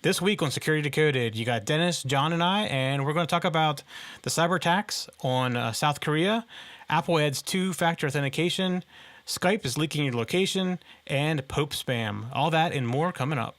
This week on Security Decoded, you got Dennis, John, and I, and we're going to talk about the cyber attacks on South Korea. Apple adds two-factor authentication, Skype is leaking your location, and Pope spam. All that and more coming up.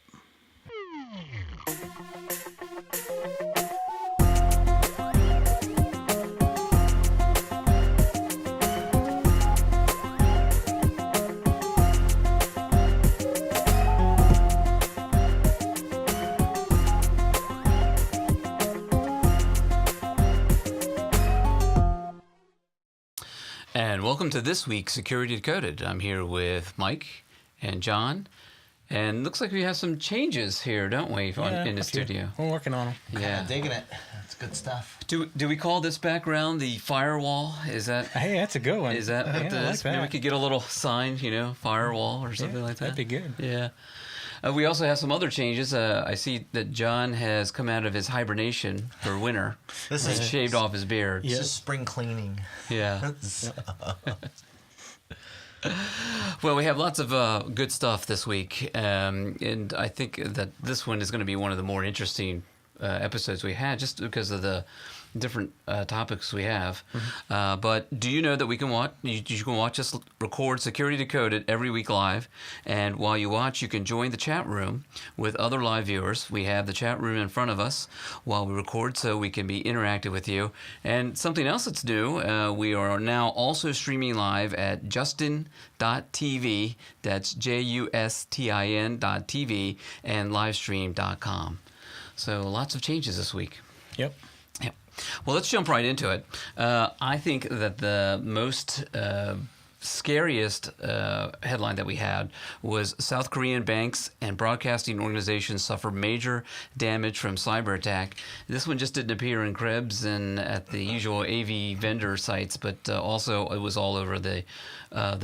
And welcome to this week's Security Decoded. I'm here with Mike and John, and looks like we have some changes here, don't we, in the studio? We're working on them. Yeah, I'm digging it. That's good stuff. Do we call this background the firewall? Is that? Hey, that's a good one. Is that what I like that. Maybe we could get a little sign, firewall or something like that. That'd be good. Yeah. We also have some other changes. I see that John has come out of his hibernation for winter. This He's is shaved off his beard. This is spring cleaning. Yeah. Well, we have lots of good stuff this week, and I think that this one is going to be one of the more interesting episodes we had, just because of the different topics we have. Mm-hmm. But do you know that we can watch? You can watch us record Security Decoded every week live, and while you watch, you can join the chat room with other live viewers. We have the chat room in front of us while we record, so we can be interactive with you. And something else that's new, we are now also streaming live at justin.tv. That's JUSTIN.tv and livestream.com. So lots of changes this week. Yep. Well, let's jump right into it. I think that the most scariest headline that we had was South Korean banks and broadcasting organizations suffer major damage from cyber attack. This one just didn't appear in Krebs and at the usual AV vendor sites, but also it was all over the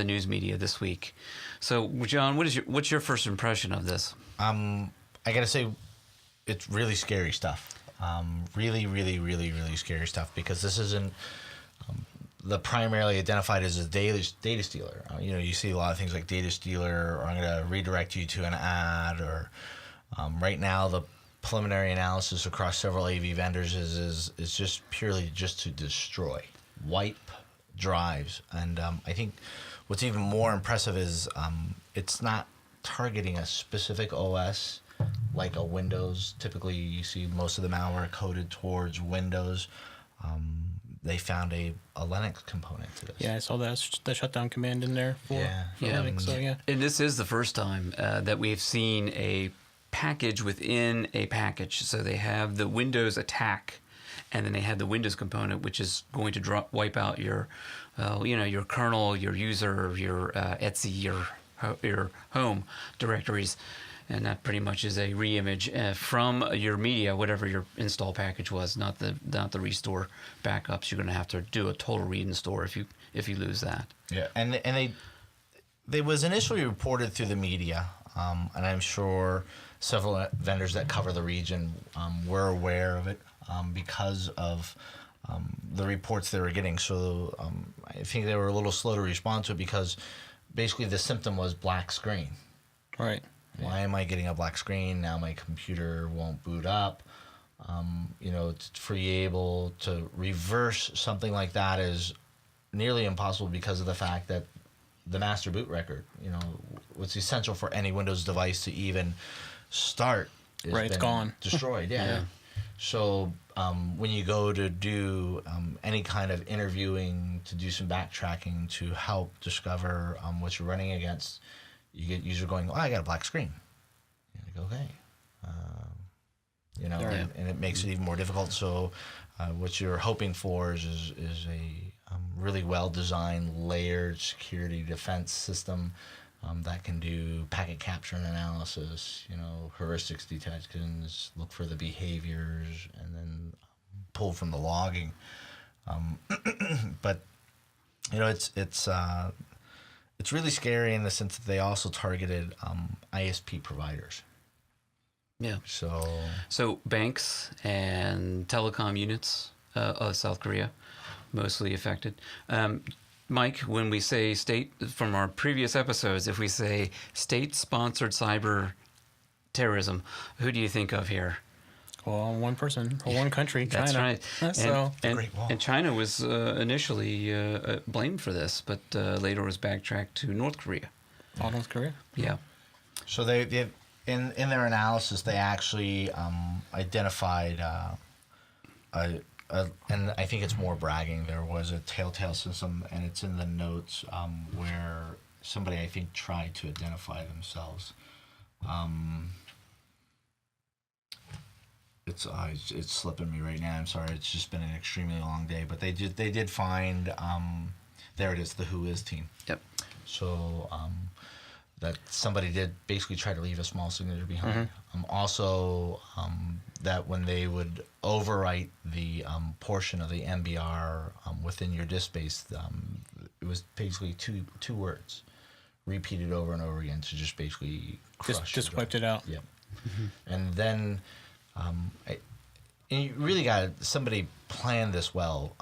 news media this week. So, John, what's your first impression of this? I got to say, it's really scary stuff. Really, really, really, really scary stuff, because this isn't the primarily identified as a data stealer. You see a lot of things like data stealer, or I'm going to redirect you to an ad, or right now the preliminary analysis across several AV vendors is just purely just to destroy, wipe drives. And I think what's even more impressive is it's not targeting a specific OS like a Windows. Typically, you see most of the malware coded towards Windows. They found a Linux component to this. Yeah, I saw that shutdown command in there for Linux. So yeah. And this is the first time that we've seen a package within a package. So they have the Windows attack, and then they have the Windows component, which is going to wipe out your kernel, your user, your Etsy, your home directories. And that pretty much is a reimage from your media, whatever your install package was, not the restore backups. You're going to have to do a total reinstall if you lose that. Yeah, and they was initially reported through the media, and I'm sure several vendors that cover the region were aware of it because of the reports they were getting. So I think they were a little slow to respond to it, because basically the symptom was black screen. Right. Why am I getting a black screen? Now my computer won't boot up. For you able to reverse something like that is nearly impossible, because of the fact that the master boot record, what's essential for any Windows device to even start, is it's gone. Destroyed. Yeah. So when you go to do any kind of interviewing, to do some backtracking to help discover what you're running against, you get user going, I got a black screen. You're like, okay. And it makes it even more difficult. So what you're hoping for is a really well-designed, layered security defense system that can do packet capture and analysis, heuristics detections, look for the behaviors, and then pull from the logging. But, it's really scary in the sense that they also targeted ISP providers. Yeah. So banks and telecom units of South Korea, mostly affected. Mike, when we say state, from our previous episodes, if we say state-sponsored cyber terrorism, who do you think of here? Well, one person or one country, China. That's right. So Great Wall. And China was initially blamed for this, but later was backtracked to North Korea. all North Korea. Yeah. So they in their analysis they actually identified and I think it's more bragging. There was a telltale system, and it's in the notes where somebody I think tried to identify themselves. It's slipping me right now. I'm sorry. It's just been an extremely long day, but they did find there it is, the Who Is team. Yep. So that somebody did basically try to leave a small signature behind. Also, that when they would overwrite the portion of the MBR within your disk space, it was basically two words repeated over and over again to just basically crush. Just wiped it out. Yep. And then and you really got somebody plan this well.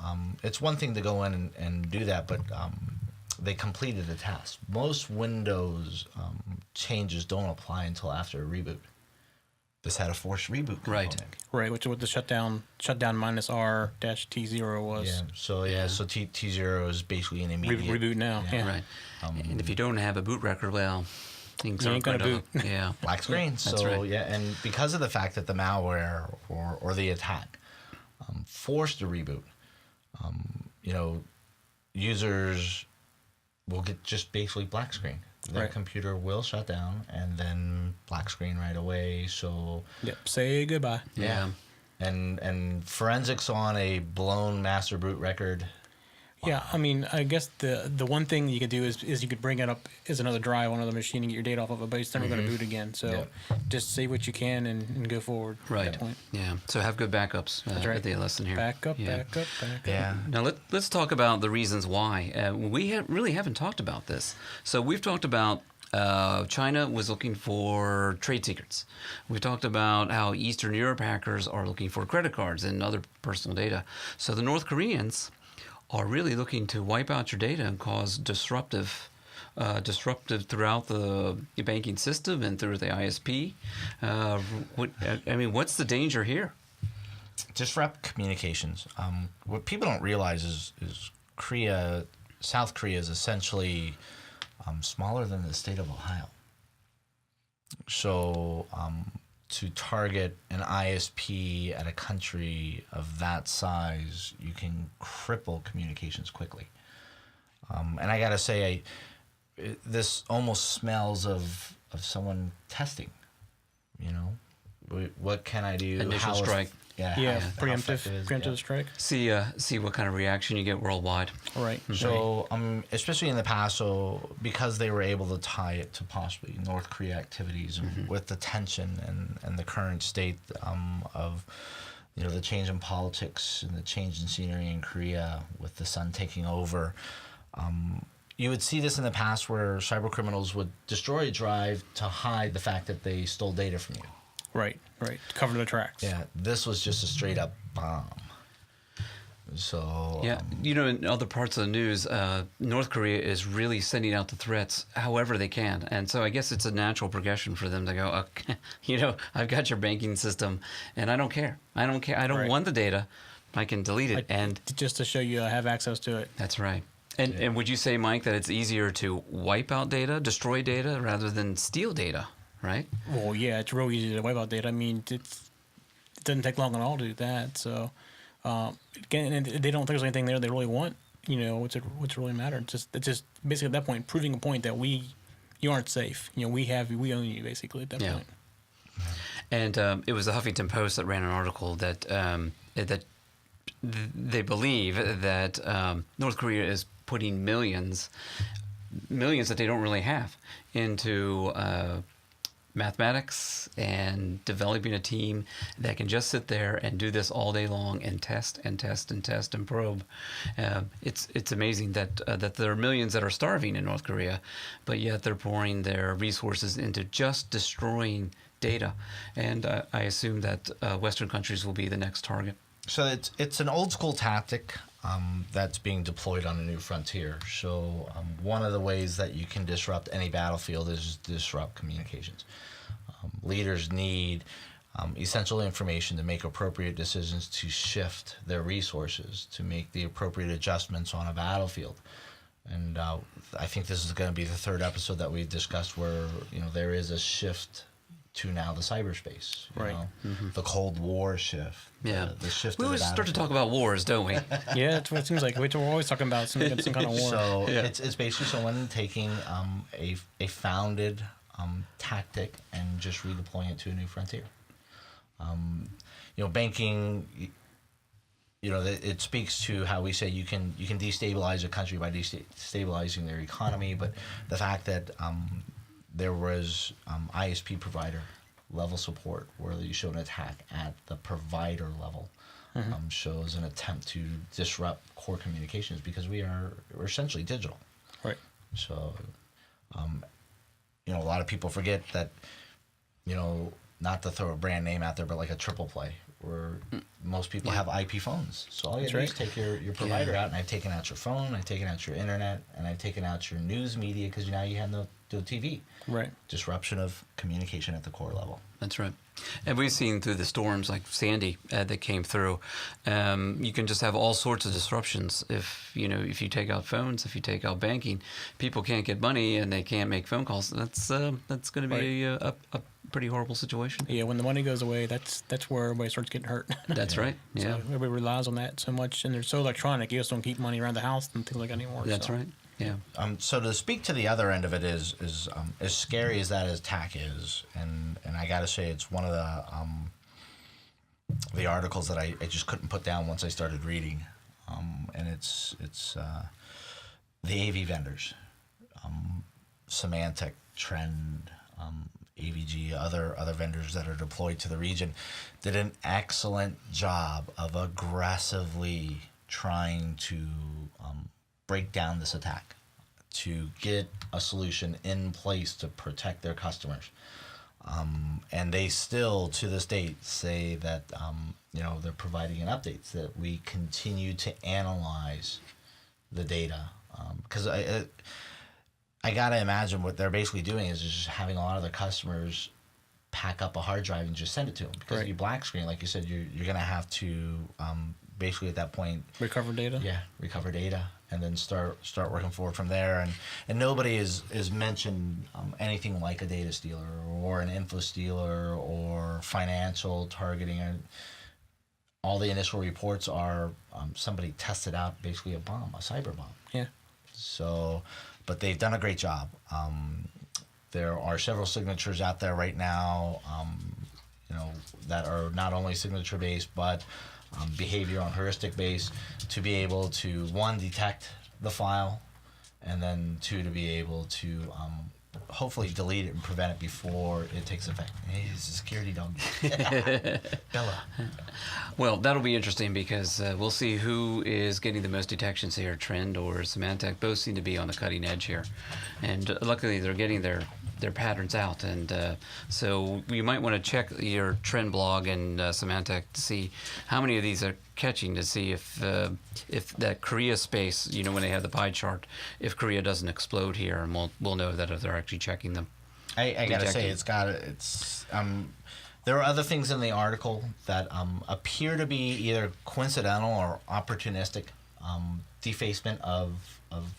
It's one thing to go in and do that, but they completed the task. Most Windows changes don't apply until after a reboot. This had a forced reboot component. Right, which is what the shutdown -R-T0 was. Yeah. So T0 is basically an immediate Reboot now. Yeah. Right. And if you don't have a boot record, well, things You aren't ain't gonna boot. Yeah. black screen. That's So right. yeah, and because of the fact that the malware or the attack forced a reboot, users will get just basically black screen. Their Right. computer will shut down and then black screen right away. So Yep. Say goodbye. Yeah. and forensics on a blown master boot record. Yeah, I mean, I guess the one thing you could do is you could bring it up as another drive on another machine and get your data off of it, but it's never going to boot again. So just save what you can and go forward at Right. that point. Yeah. So have good backups. right. At the lesson here. Back up, Yeah. back up, back up. Yeah. Now let's talk about the reasons why. We really haven't talked about this. So we've talked about China was looking for trade secrets. We talked about how Eastern Europe hackers are looking for credit cards and other personal data. So the North Koreans are really looking to wipe out your data and cause disruptive throughout the banking system and through the ISP. What's the danger here? Disrupt communications. What people don't realize is South Korea is essentially smaller than the state of Ohio. So to target an ISP at a country of that size, you can cripple communications quickly. And I gotta say, this almost smells of someone testing. What can I do? Initial strike. Yeah, how effective is it? preemptive strike. See what kind of reaction you get worldwide. Right. So, especially in the past, because they were able to tie it to possibly North Korea activities with the tension and the current state of, the change in politics and the change in scenery in Korea with the sun taking over, you would see this in the past where cyber criminals would destroy a drive to hide the fact that they stole data from you. Right. Cover the tracks. Yeah, this was just a straight up bomb. So Yeah, in other parts of the news, North Korea is really sending out the threats however they can, and so I guess it's a natural progression for them to go, okay, I've got your banking system, and I don't care. I don't want the data. I can delete it, and just to show you I have access to it. that's right. And would you say, Mike, that it's easier to wipe out data, destroy data, rather than steal data? Right? Well, yeah, it's real easy to wipe out data. I mean, it doesn't take long at all to do that. So, again, and they don't think there's anything there they really want. What's really matter. It's just basically at that point proving a point that you aren't safe. We own you basically at that point. And it was the Huffington Post that ran an article that that they believe that North Korea is putting millions that they don't really have into mathematics and developing a team that can just sit there and do this all day long and test and test and test and probe. It's amazing that there are millions that are starving in North Korea, but yet they're pouring their resources into just destroying data. And I assume that Western countries will be the next target. So it's an old school tactic that's being deployed on a new frontier. So one of the ways that you can disrupt any battlefield is disrupt communications. Leaders need essential information to make appropriate decisions, to shift their resources, to make the appropriate adjustments on a battlefield. And I think this is going to be the third episode that we've discussed where, there is a shift to now the cyberspace. Right. The Cold War shift. Yeah. The shift We of the always start to battlefield. talk about wars, don't we? Yeah, that's what it seems like. We're always talking about some kind of war. So Yeah. it's basically someone taking a founded tactic and just redeploying it to a new frontier. Banking, it speaks to how we say you can destabilize a country by destabilizing their economy, but the fact that there was ISP provider level support where you showed an attack at the provider level shows an attempt to disrupt core communications because we're essentially digital. Right. So, a lot of people forget that, not to throw a brand name out there, but like a triple play where most people have IP phones. So all you do is take your provider out, and I've taken out your phone, I've taken out your internet, and I've taken out your news media because now you have no TV. Right. Disruption of communication at the core level. That's right. And we've seen through the storms like Sandy that came through, you can just have all sorts of disruptions. If you take out phones, if you take out banking, people can't get money and they can't make phone calls. That's going to be a pretty horrible situation. Yeah, when the money goes away, that's where everybody starts getting hurt. That's right. Yeah. So everybody relies on that so much, and they're so electronic. You just don't keep money around the house and things like that anymore. That's so. right. Yeah. So to speak to the other end of it is as scary as that attack is, and I got to say it's one of the articles that I just couldn't put down once I started reading, and it's the AV vendors, Symantec, Trend, AVG, other vendors that are deployed to the region, did an excellent job of aggressively trying to break down this attack, to get a solution in place to protect their customers. And they still, to this date, say that they're providing an update that we continue to analyze the data. Because I gotta imagine what they're basically doing is just having a lot of their customers pack up a hard drive and just send it to them. Because if you black screen, like you said, you're gonna have to basically at that point Recover data. Yeah, recover data, and then start working forward from there. And nobody is mentioned anything like a data stealer or an info stealer or financial targeting. And all the initial reports are somebody tested out basically a bomb, a cyber bomb. Yeah. So, but they've done a great job. There are several signatures out there right now, that are not only signature based but behavior on heuristic base, to be able to, one, detect the file, and then two, to be able to hopefully delete it and prevent it before it takes effect. Hey, he's a security dog. Bella. Well, that'll be interesting because we'll see who is getting the most detections here. Trend or Symantec both seem to be on the cutting edge here, and luckily they're getting their patterns out. And so you might want to check your Trend blog and Symantec to see how many of these are catching, to see if that Korea space, when they have the pie chart, if Korea doesn't explode here, and we'll know that if they're actually checking them. I gotta say, there are other things in the article that appear to be either coincidental or opportunistic. Defacement of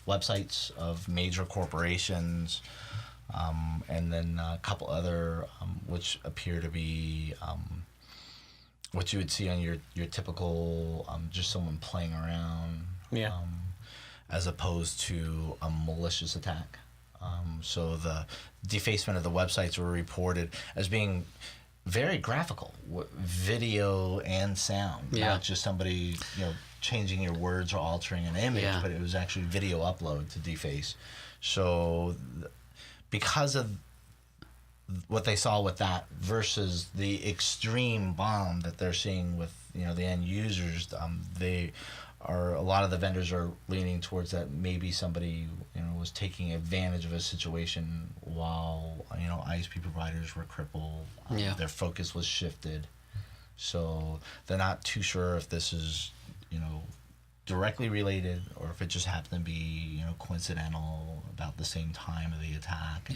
websites of major corporations, and then a couple other which appear to be what you would see on your typical just someone playing around, as opposed to a malicious attack. So the defacement of the websites were reported as being very graphical, video and sound, not just somebody changing your words or altering an image, but it was actually video upload to deface. So because of what they saw with that versus the extreme bomb that they're seeing with the end users, a lot of the vendors are leaning towards that maybe somebody was taking advantage of a situation while ISP providers were crippled. Their focus was shifted, so they're not too sure if this is directly related or if it just happened to be coincidental about the same time of the attack.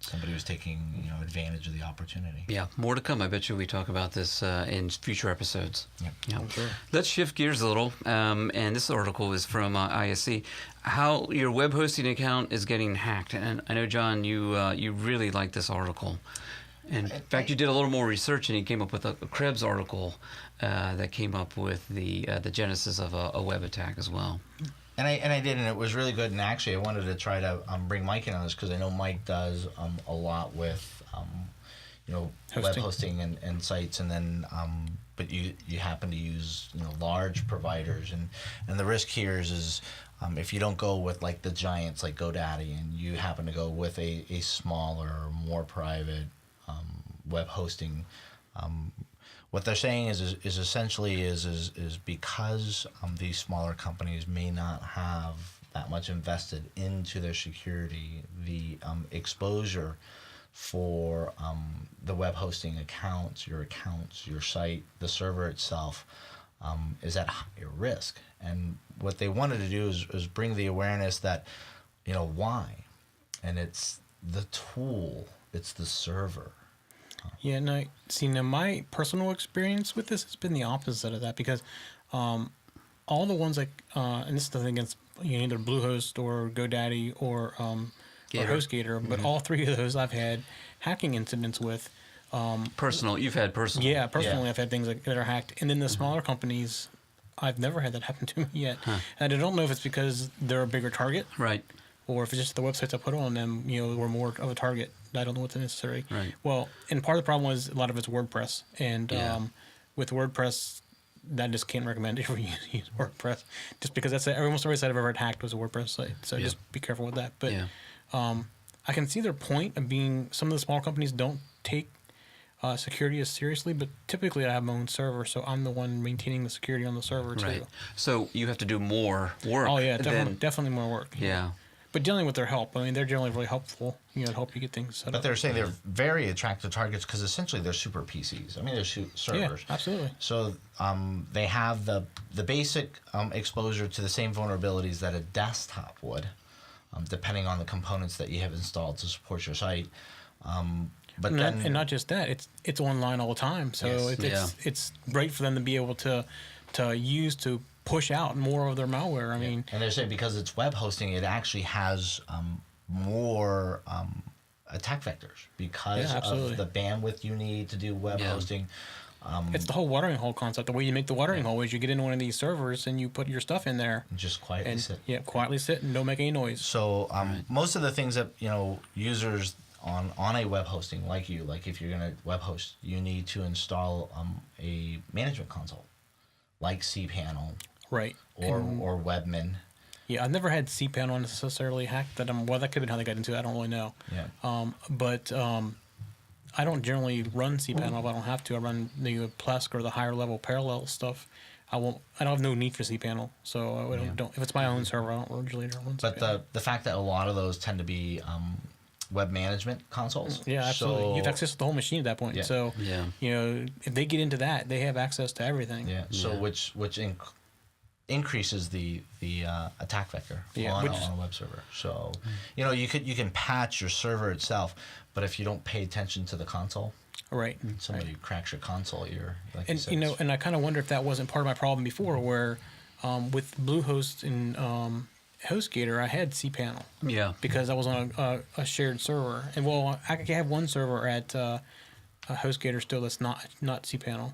somebody was taking advantage of the opportunity. Yeah, more to come. I bet you we talk about this in future episodes. Yep. Yeah. Sure. Let's shift gears a little. And this article is from ISC. How your web hosting account is getting hacked. And I know, John, you really like this article. And in fact, you did a little more research, and you came up with a Krebs article that came up with the genesis of a web attack as well. And I did, and it was really good. And actually, I wanted to try to bring Mike in on this because I know Mike does a lot with web hosting and sites, and then but you happen to use large providers, and the risk here is if you don't go with like the giants like GoDaddy, and you happen to go with a smaller, more private web hosting. What they're saying is essentially because these smaller companies may not have that much invested into their security, the exposure for the web hosting accounts, your site, the server itself, is at higher risk. And what they wanted to do is bring the awareness that, why, and it's the tool, it's the server. Yeah, no. See, now my personal experience with this has been the opposite of that because all the ones like, and this is nothing against either Bluehost or GoDaddy or HostGator, but all three of those I've had hacking incidents with. Personal, you've had personal. Yeah, personally, I've had things that are hacked, and then the smaller companies, I've never had that happen to me yet, and I don't know if it's because they're a bigger target, Right. or if it's just the websites I put on them, were more of a target. I don't know what's necessary. Right. Well, and part of the problem was a lot of it's WordPress, and with WordPress, that just can't recommend if you use WordPress, just because that's almost every site I've ever had hacked was a WordPress site. So just be careful with that. But I can see their point of being some of the small companies don't take security as seriously, but typically I have my own server, so I'm the one maintaining the security on the server too. Right. So you have to do more work. Oh yeah, definitely more work. Yeah. But dealing with their help, I mean, they're generally really helpful, to help you get things set up. But they're saying they're very attractive targets because essentially they're super PCs. I mean, they're servers. Yeah, absolutely. So they have the basic exposure to the same vulnerabilities that a desktop would, depending on the components that you have installed to support your site. But and not just that, it's online all the time. So it's great for them to be able to use to push out more of their malware. I mean, and they're saying because it's web hosting, it actually has more attack vectors because of the bandwidth you need to do web hosting. It's the whole watering hole concept. The way you make the watering hole is you get into one of these servers and you put your stuff in there. And just quietly sit. Yeah, quietly sit and don't make any noise. So most of the things that users on a web hosting like if you're going to web host, you need to install a management console like cPanel. Right. Or Webmin. Yeah, I've never had cPanel necessarily hacked. That could have been how they got into it. I don't really know. Yeah. But I don't generally run cPanel if I don't have to. I run the Plesk or the higher level parallel stuff. I don't have no need for cPanel. So I don't. If it's my own server, I don't usually run cPanel. But the fact that a lot of those tend to be web management consoles. Yeah, absolutely. You have access to the whole machine at that point. Yeah. So if they get into that, they have access to everything. Yeah. So which increases the attack vector on a web server. So you can patch your server itself, but if you don't pay attention to the console, right, somebody cracks your console, you're like and I kind of wonder if that wasn't part of my problem before, where with Bluehost and HostGator, I had cPanel. Yeah. Because I was on a shared server, and I have one server at HostGator still that's not cPanel.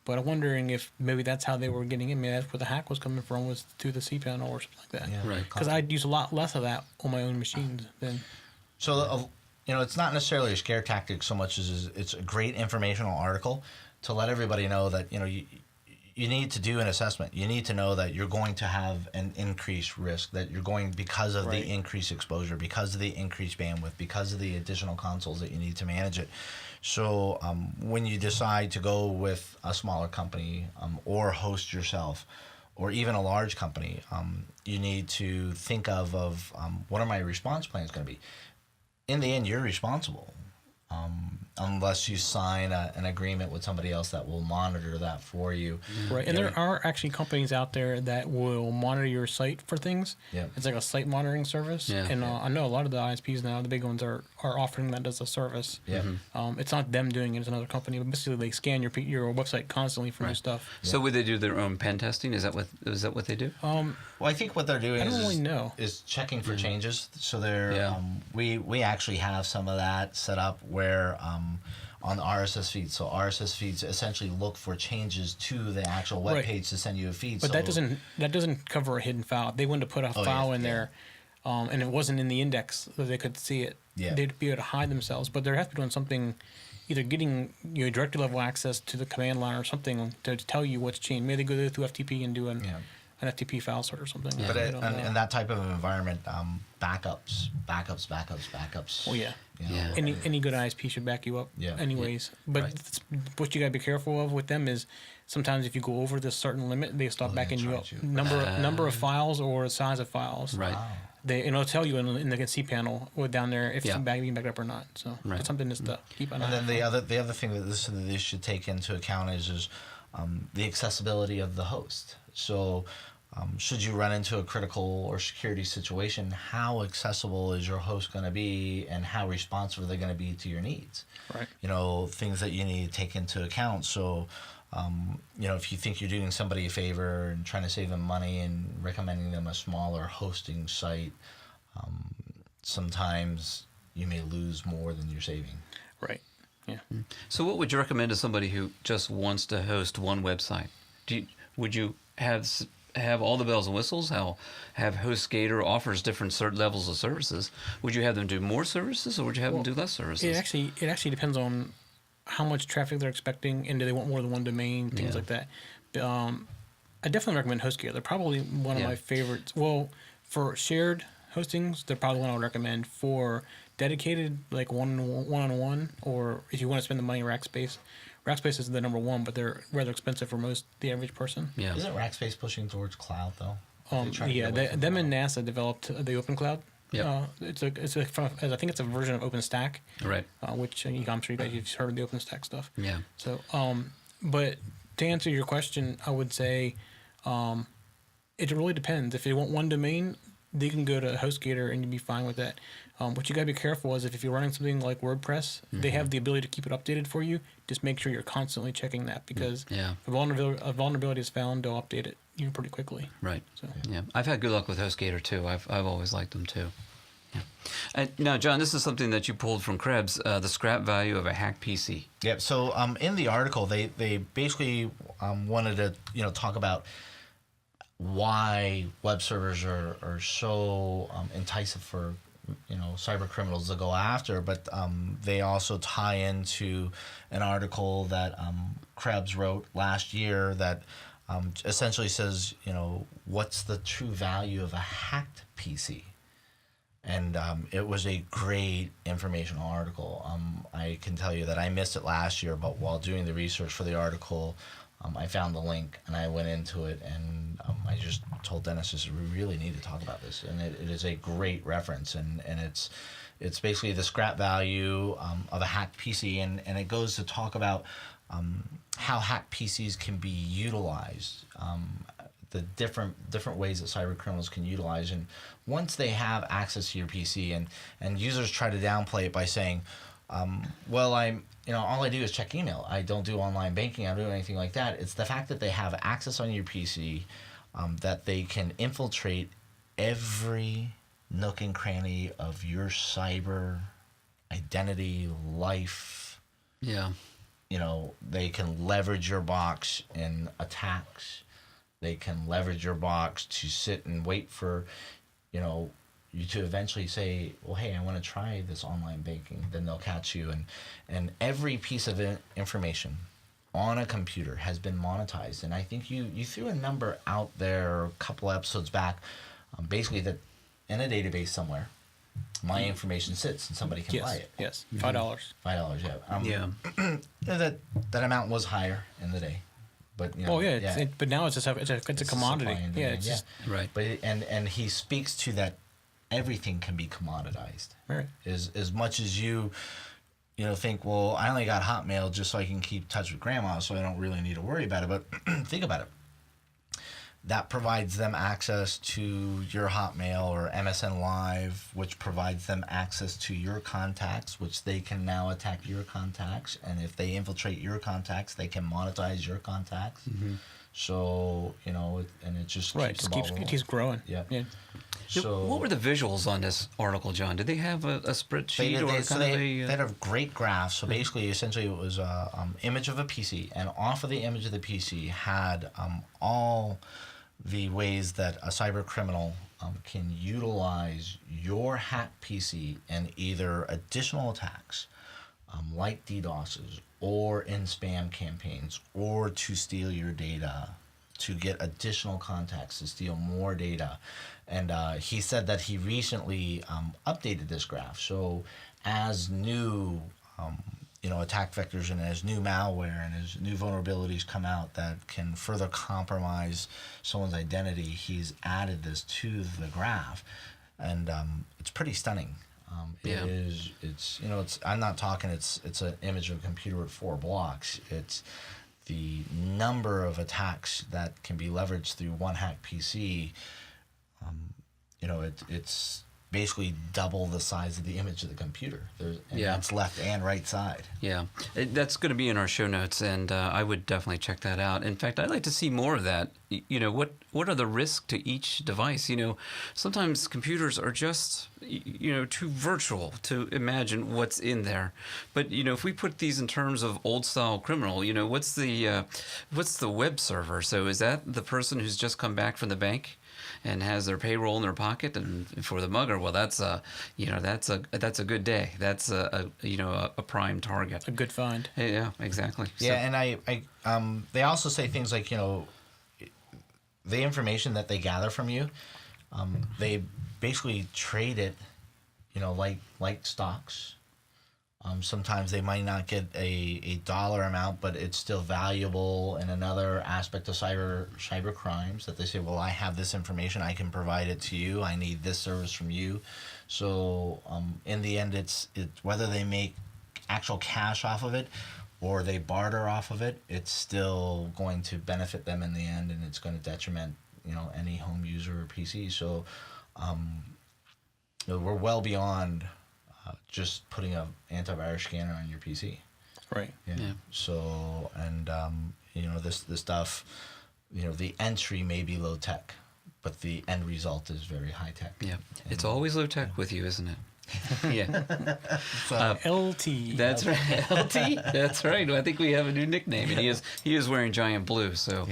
But I'm wondering if maybe that's how they were getting in. Maybe that's where the hack was coming from, was through the cPanel or something like that. Yeah, right. Because I'd use a lot less of that on my own machines than. So it's not necessarily a scare tactic so much as it's a great informational article to let everybody know that you need to do an assessment. You need to know that you're going to have an increased risk, that you're going because of the increased exposure, because of the increased bandwidth, because of the additional consoles that you need to manage it. So when you decide to go with a smaller company or host yourself, or even a large company, you need to think of what are my response plans going to be. In the end, you're responsible. unless you sign an agreement with somebody else that will monitor that for you. Right, and there are actually companies out there that will monitor your site for things. Yeah. It's like a site monitoring service. Yeah. And I know a lot of the ISPs now, the big ones, are offering that as a service. Yeah. It's not them doing it, it's another company. But basically, they scan your website constantly for new stuff. So would they do their own pen testing? Is that what they do? Well, I think what they're doing I don't really know. is checking for changes. So they're Yeah. we actually have some of that set up where on the RSS feeds. So RSS feeds essentially look for changes to the actual web Right. page to send you a feed. But so, that doesn't cover a hidden file. If they wanted to put a file in there, and it wasn't in the index, so they could see it. Yeah. They'd be able to hide themselves. But they have to be doing something, either getting director level access to the command line or something to tell you what's changed. Maybe they go through FTP and do an FTP file sort or something. But I don't know. in that type of environment, backups. Oh yeah. You know, Yeah. Any good ISP should back you up. Yeah. Anyways, but Right. what you gotta be careful of with them is sometimes if you go over this certain limit, they stop they backing you up. charge you. Number of files or size of files. Right. It'll tell you in the C panel or down there if Yeah. it's being backed up or not. So Right. it's something just to keep an eye And on. then the other thing that they should take into account is the accessibility of the host. So should you run into a critical or security situation, how accessible is your host going to be, and how responsive are they going to be to your needs? Right. You know, things that you need to take into account. So you know, if you think you're doing somebody a favor and trying to save them money and recommending them a smaller hosting site, sometimes you may lose more than you're saving. Right. Yeah. So what would you recommend to somebody who just wants to host one website? Would you have all the bells and whistles? Have HostGator offers different levels of services? Would you have them do more services, or would you have them do less services? It actually depends on how much traffic they're expecting, and do they want more than one domain, things like that. I definitely recommend HostGator. They're probably one of my favorites. Well, for shared hostings, they're probably one I would recommend. For dedicated, like one-on-one, or if you want to spend the money, Rackspace. Rackspace is the number one, but they're rather expensive for the average person. Yeah. Isn't Rackspace pushing towards cloud though? They try to get Yeah, away from them cloud. and NASA developed the Open Cloud. Yeah. I think it's a version of OpenStack, Right. which I'm sure you guys have heard of the OpenStack stuff. Yeah. So, but to answer your question, I would say it really depends. If you want one domain, they can go to HostGator and you'd be fine with that. What you gotta be careful is if you're running something like WordPress, they have the ability to keep it updated for you. Just make sure you're constantly checking that, because Yeah. if a vulnerability is found, they'll update it pretty quickly. Right. So Yeah. I've had good luck with HostGator too. I've always liked them too. Yeah. And now, John, this is something that you pulled from Krebs, the scrap value of a hacked PC. Yep. So in the article, they basically wanted to talk about why web servers are so enticing for cyber criminals to go after, but they also tie into an article that Krebs wrote last year that essentially says what's the true value of a hacked PC. And it was a great informational article. I can tell you that I missed it last year, but while doing the research for the article, I found the link and I went into it, and I just told Dennis, we really need to talk about this. And it is a great reference, and it's basically the scrap value of a hacked PC, and it goes to talk about how hacked PCs can be utilized. The different ways that cyber criminals can utilize, and once they have access to your PC, and users try to downplay it by saying, well, all I do is check email. I don't do online banking. I don't do anything like that. It's the fact that they have access on your PC, that they can infiltrate every nook and cranny of your cyber identity, life. Yeah. They can leverage your box in attacks. They can leverage your box to sit and wait for, you to eventually say, well, hey, I want to try this online banking. Then they'll catch you. And every piece of information on a computer has been monetized. And I think you threw a number out there a couple episodes back, basically that in a database somewhere, my information sits and somebody can buy it. Yes. $5. $5, yeah. Yeah. That amount was higher in the day. But, but now it's a commodity. Supply and Yeah, demand, it's just Right. But and he speaks to that everything can be commoditized. right. As much as you think, well, I only got Hotmail just so I can keep touch with grandma, so I don't really need to worry about it. But think about it. That provides them access to your Hotmail or MSN Live, which provides them access to your contacts, which they can now attack your contacts. And if they infiltrate your contacts, they can monetize your contacts. Mm-hmm. So, and it just Right, keeps it the ball rolling. keeps growing. Yeah. Yeah. So what were the visuals on this article, John? Did they have a spreadsheet they had a great graph. So basically, essentially, it was a image of a PC, and off of the image of the PC had all the ways that a cyber criminal can utilize your hacked PC in either additional attacks, like DDoSes, or in spam campaigns, or to steal your data, to get additional contacts, to steal more data. And he said that he recently updated this graph. So as new attack vectors and as new malware and as new vulnerabilities come out that can further compromise someone's identity, he's added this to the graph, and it's pretty stunning. Yeah. I'm not talking. It's an image of a computer with 4 blocks. It's the number of attacks that can be leveraged through one hacked PC. It's basically double the size of the image of the computer. That's left and right side. Yeah, that's going to be in our show notes, and I would definitely check that out. In fact, I'd like to see more of that. What are the risks to each device? Sometimes computers are just too virtual to imagine what's in there. But if we put these in terms of old style criminal, what's the web server? So is that the person who's just come back from the bank and has their payroll in their pocket, and for the mugger, well, that's a good day. That's a prime target. A good find. Yeah, exactly. Yeah, and I they also say things like the information that they gather from you, they basically trade it, like stocks. Sometimes they might not get a dollar amount, but it's still valuable in another aspect of cyber crimes that they say, well, I have this information, I can provide it to you, I need this service from you. So in the end, it's whether they make actual cash off of it or they barter off of it, it's still going to benefit them in the end, and it's going to detriment any home user or PC. So we're well beyond just putting an antivirus scanner on your PC. Right. Yeah. So, and this stuff, the entry may be low tech, but the end result is very high tech. Yeah. It's always low tech with you, isn't it? Yeah. LT. That's right. LT. That's right. I think we have a new nickname, and he is wearing giant blue. So,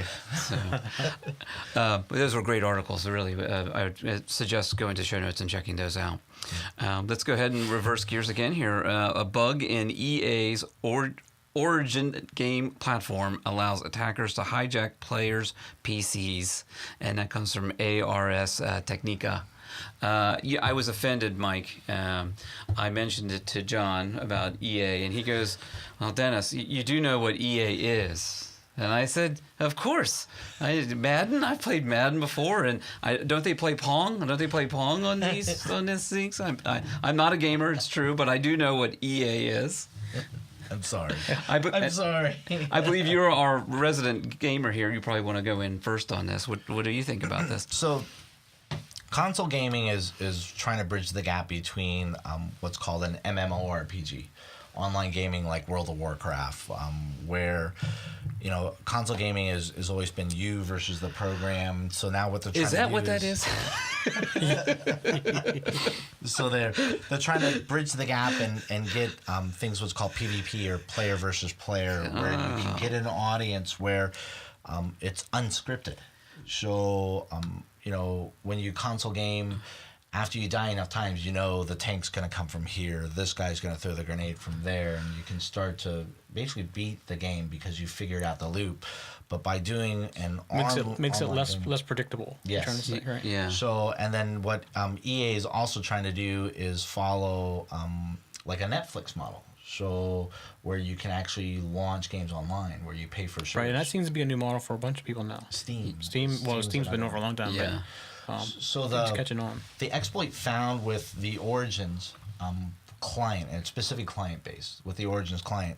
but those were great articles. Really, I would suggest going to show notes and checking those out. Let's go ahead and reverse gears again here. A bug in EA's Origin game platform allows attackers to hijack players' PCs, and that comes from Ars Technica. I was offended, Mike. I mentioned it to John about EA, and he goes, well, Dennis, you do know what EA is. And I said, of course. Madden? I've played Madden before, and don't they play Pong? Don't they play Pong on these things? I'm not a gamer, it's true, but I do know what EA is. I'm sorry. I'm sorry. I believe you're our resident gamer here. You probably want to go in first on this. What do you think about this? So, console gaming is trying to bridge the gap between what's called an MMORPG, online gaming like World of Warcraft, where console gaming has always been you versus the program. So now what they're trying is that what that is? So they're trying to bridge the gap and get things what's called PvP, or player versus player, where you can get an audience where it's unscripted. So when you console game, after you die enough times, the tank's going to come from here, this guy's going to throw the grenade from there, and you can start to basically beat the game because you figured out the loop. But by doing an makes it less predictable. Yes. Trying to say, right? Yeah. So, and then what EA is also trying to do is follow like a Netflix model. So where you can actually launch games online, where you pay for service. Right, and that seems to be a new model for a bunch of people now. Steam's been over a long time. Yeah. But, so it's catching on. the exploit found with the Origins client and specific client base with the Origins client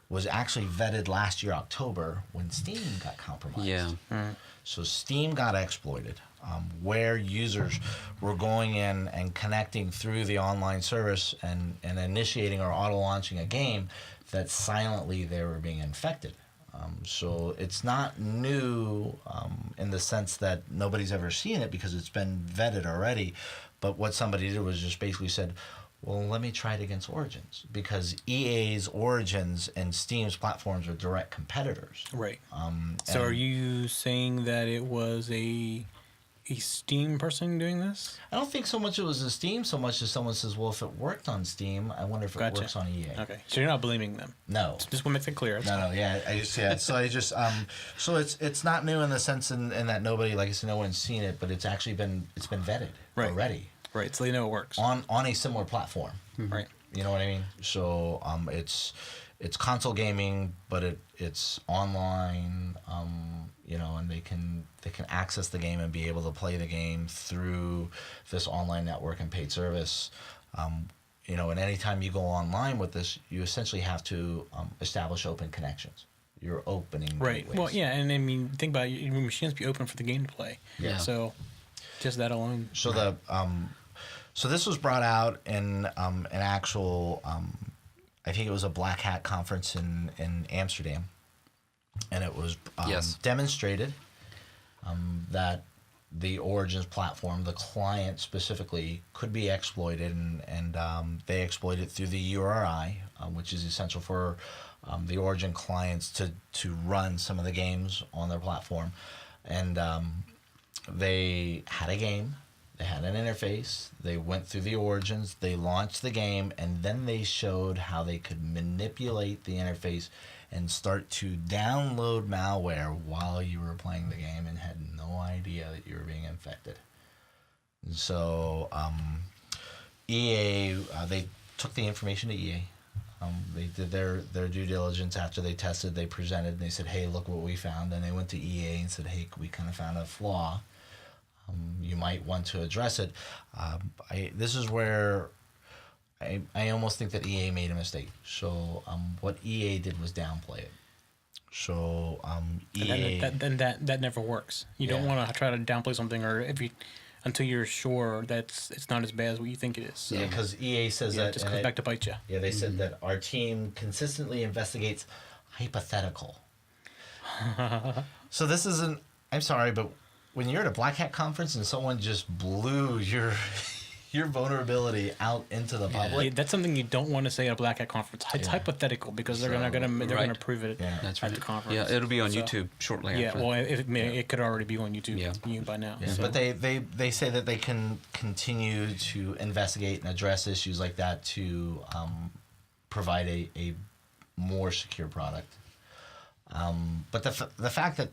was actually vetted last year October when Steam got compromised. Yeah. So Steam got exploited, where users were going in and connecting through the online service and initiating or auto launching a game that silently they were being infected. So it's not new in the sense that nobody's ever seen it because it's been vetted already. But what somebody did was just basically said, well, let me try it against Origins, because EA's Origins and Steam's platforms are direct competitors. Right. So are you saying that it was a Steam person doing this? I don't think so much it was a Steam, so much as someone says, well, if it worked on Steam, I wonder if it Gotcha. works on EA. Okay. So you're not blaming them. No. Just want to make it clear. No, yeah. So it's not new in the sense in that nobody, like I said, no one's seen it, but it's actually been vetted Right. already. Right. So they know it works. On a similar platform. Right. You know what I mean? So it's console gaming, but it's online. And they can access the game and be able to play the game through this online network and paid service. And anytime you go online with this, you essentially have to establish open connections. You're opening Right. gateways. Well, yeah, and I mean, think about it. Your machines be open for the game to play. Yeah. So just that alone. So so this was brought out in an actual, I think it was a Black Hat conference in Amsterdam, and it was Yes. demonstrated that the Origins platform, the client specifically, could be exploited, and they exploit it through the URI, which is essential for the Origin clients to run some of the games on their platform, and they had a game. They had an interface. They went through the Origins. They launched the game, and then they showed how they could manipulate the interface and start to download malware while you were playing the game and had no idea that you were being infected. And so EA, they took the information to EA. They did their due diligence after they tested. They presented, and they said, hey, look what we found. And they went to EA and said, hey, we kind of found a flaw. You might want to address it. This is where I almost think that EA made a mistake. So what EA did was downplay it. So EA... That never works. You don't want to try to downplay something, or until you're sure that it's not as bad as what you think it is. So, Yeah, because EA says that... it just comes back to bite you. Yeah, they said that our team consistently investigates hypothetical. So this isn't... I'm sorry, but when you're at a Black Hat conference and someone just blew your vulnerability out into the public... Yeah, that's something you don't want to say at a Black Hat conference. It's hypothetical because they're gonna prove it That's at right. the conference. Yeah, it'll be on YouTube shortly Yeah, after. well, it could already be on YouTube by now. Yeah, so. but they say that they can continue to investigate and address issues like that to provide a more secure product. But the fact that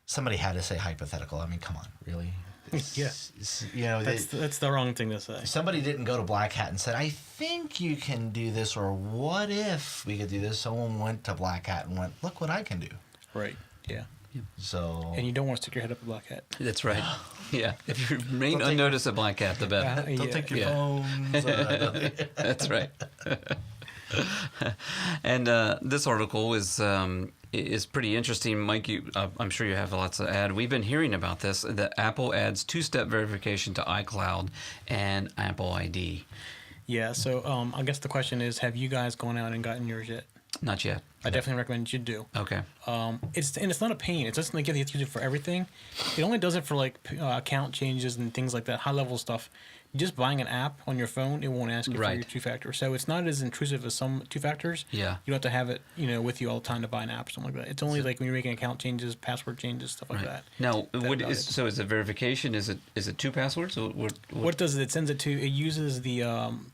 somebody had to say hypothetical, I mean, come on, really? That's the wrong thing to say. Somebody didn't go to Black Hat and said, I think you can do this, or what if we could do this? Someone went to Black Hat and went, look what I can do. Right, yeah. So... And you don't want to stick your head up a Black Hat. That's right. Yeah. If you remain unnoticed at Black Hat, the better. Don't take your phones. That's right. And this article is pretty interesting. Mike, I'm sure you have lots to add. We've been hearing about this, that Apple adds two-step verification to iCloud and Apple ID. Yeah, so I guess the question is, have you guys gone out and gotten yours yet? Not yet. I definitely recommend you do. Okay. It's not a pain. It doesn't like you have to use it for everything. It only does it for like account changes and things like that, high level stuff. Just buying an app on your phone, it won't ask you for your two-factor. So it's not as intrusive as some two-factors. Yeah. You don't have to have it, with you all the time to buy an app or something like that. It's only like when you're making account changes, password changes, stuff like that. Now, is it verification? Is it two passwords? Or what does it? It sends it to. It uses the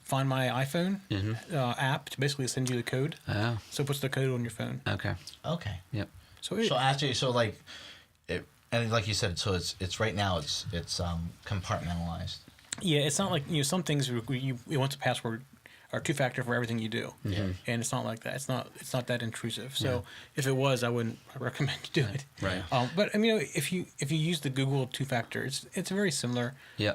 Find My iPhone app to basically send you the code. Oh. So it puts the code on your phone. Okay. Okay. Yep. And like you said, so it's right now it's compartmentalized. Yeah, it's not like some things it wants a password or two-factor for everything you do, and it's not like that. It's not that intrusive. So if it was, I recommend you do it. Right. But I mean, if you use the Google two-factor, it's very similar. Yeah.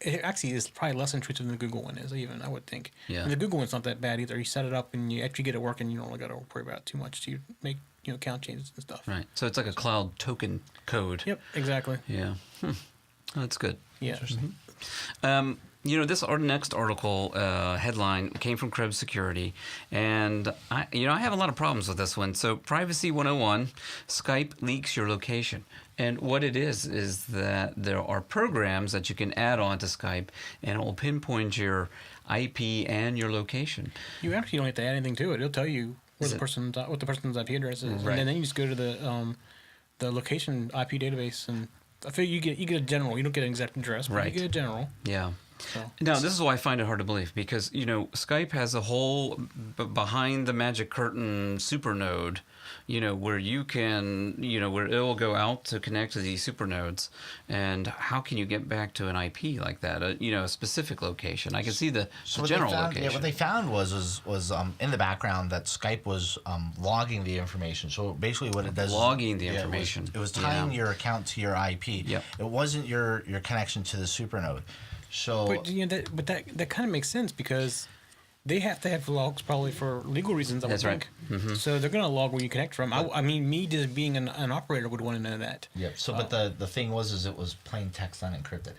it actually is probably less intrusive than the Google one is, even, I would think. Yeah. And the Google one's not that bad either. You set it up and you actually get it working. You don't really got to worry about it too much to make account changes and stuff. Right. So it's like a cloud token code. Yep, exactly. Yeah. Oh, that's good. Yeah. This next article headline came from Krebs Security, and I have a lot of problems with this one. So, Privacy 101, Skype leaks your location. And what it is that there are programs that you can add on to Skype, and it will pinpoint your IP and your location. You actually don't have to add anything to it. It'll tell you what the person's IP address is, Right. and then you just go to the location IP database, and I feel you get a general. You don't get an exact address, but Right. you get a general. Yeah. So. Now, this is why I find it hard to believe, because, Skype has a whole behind the magic curtain supernode, where you can, where it will go out to connect to these supernodes. And how can you get back to an IP like that, a specific location? I can see the general location. Yeah, what they found was in the background that Skype was logging the information. So basically what it does Logging is, the information. It was tying your account to your IP. Yep. It wasn't your connection to the supernode. So, But that kind of makes sense because they have to have logs probably for legal reasons. I would That's right. think. So they're going to log where you connect from. I mean, me just being an operator would want to know that. yeah. So, but the thing was it was plain text unencrypted.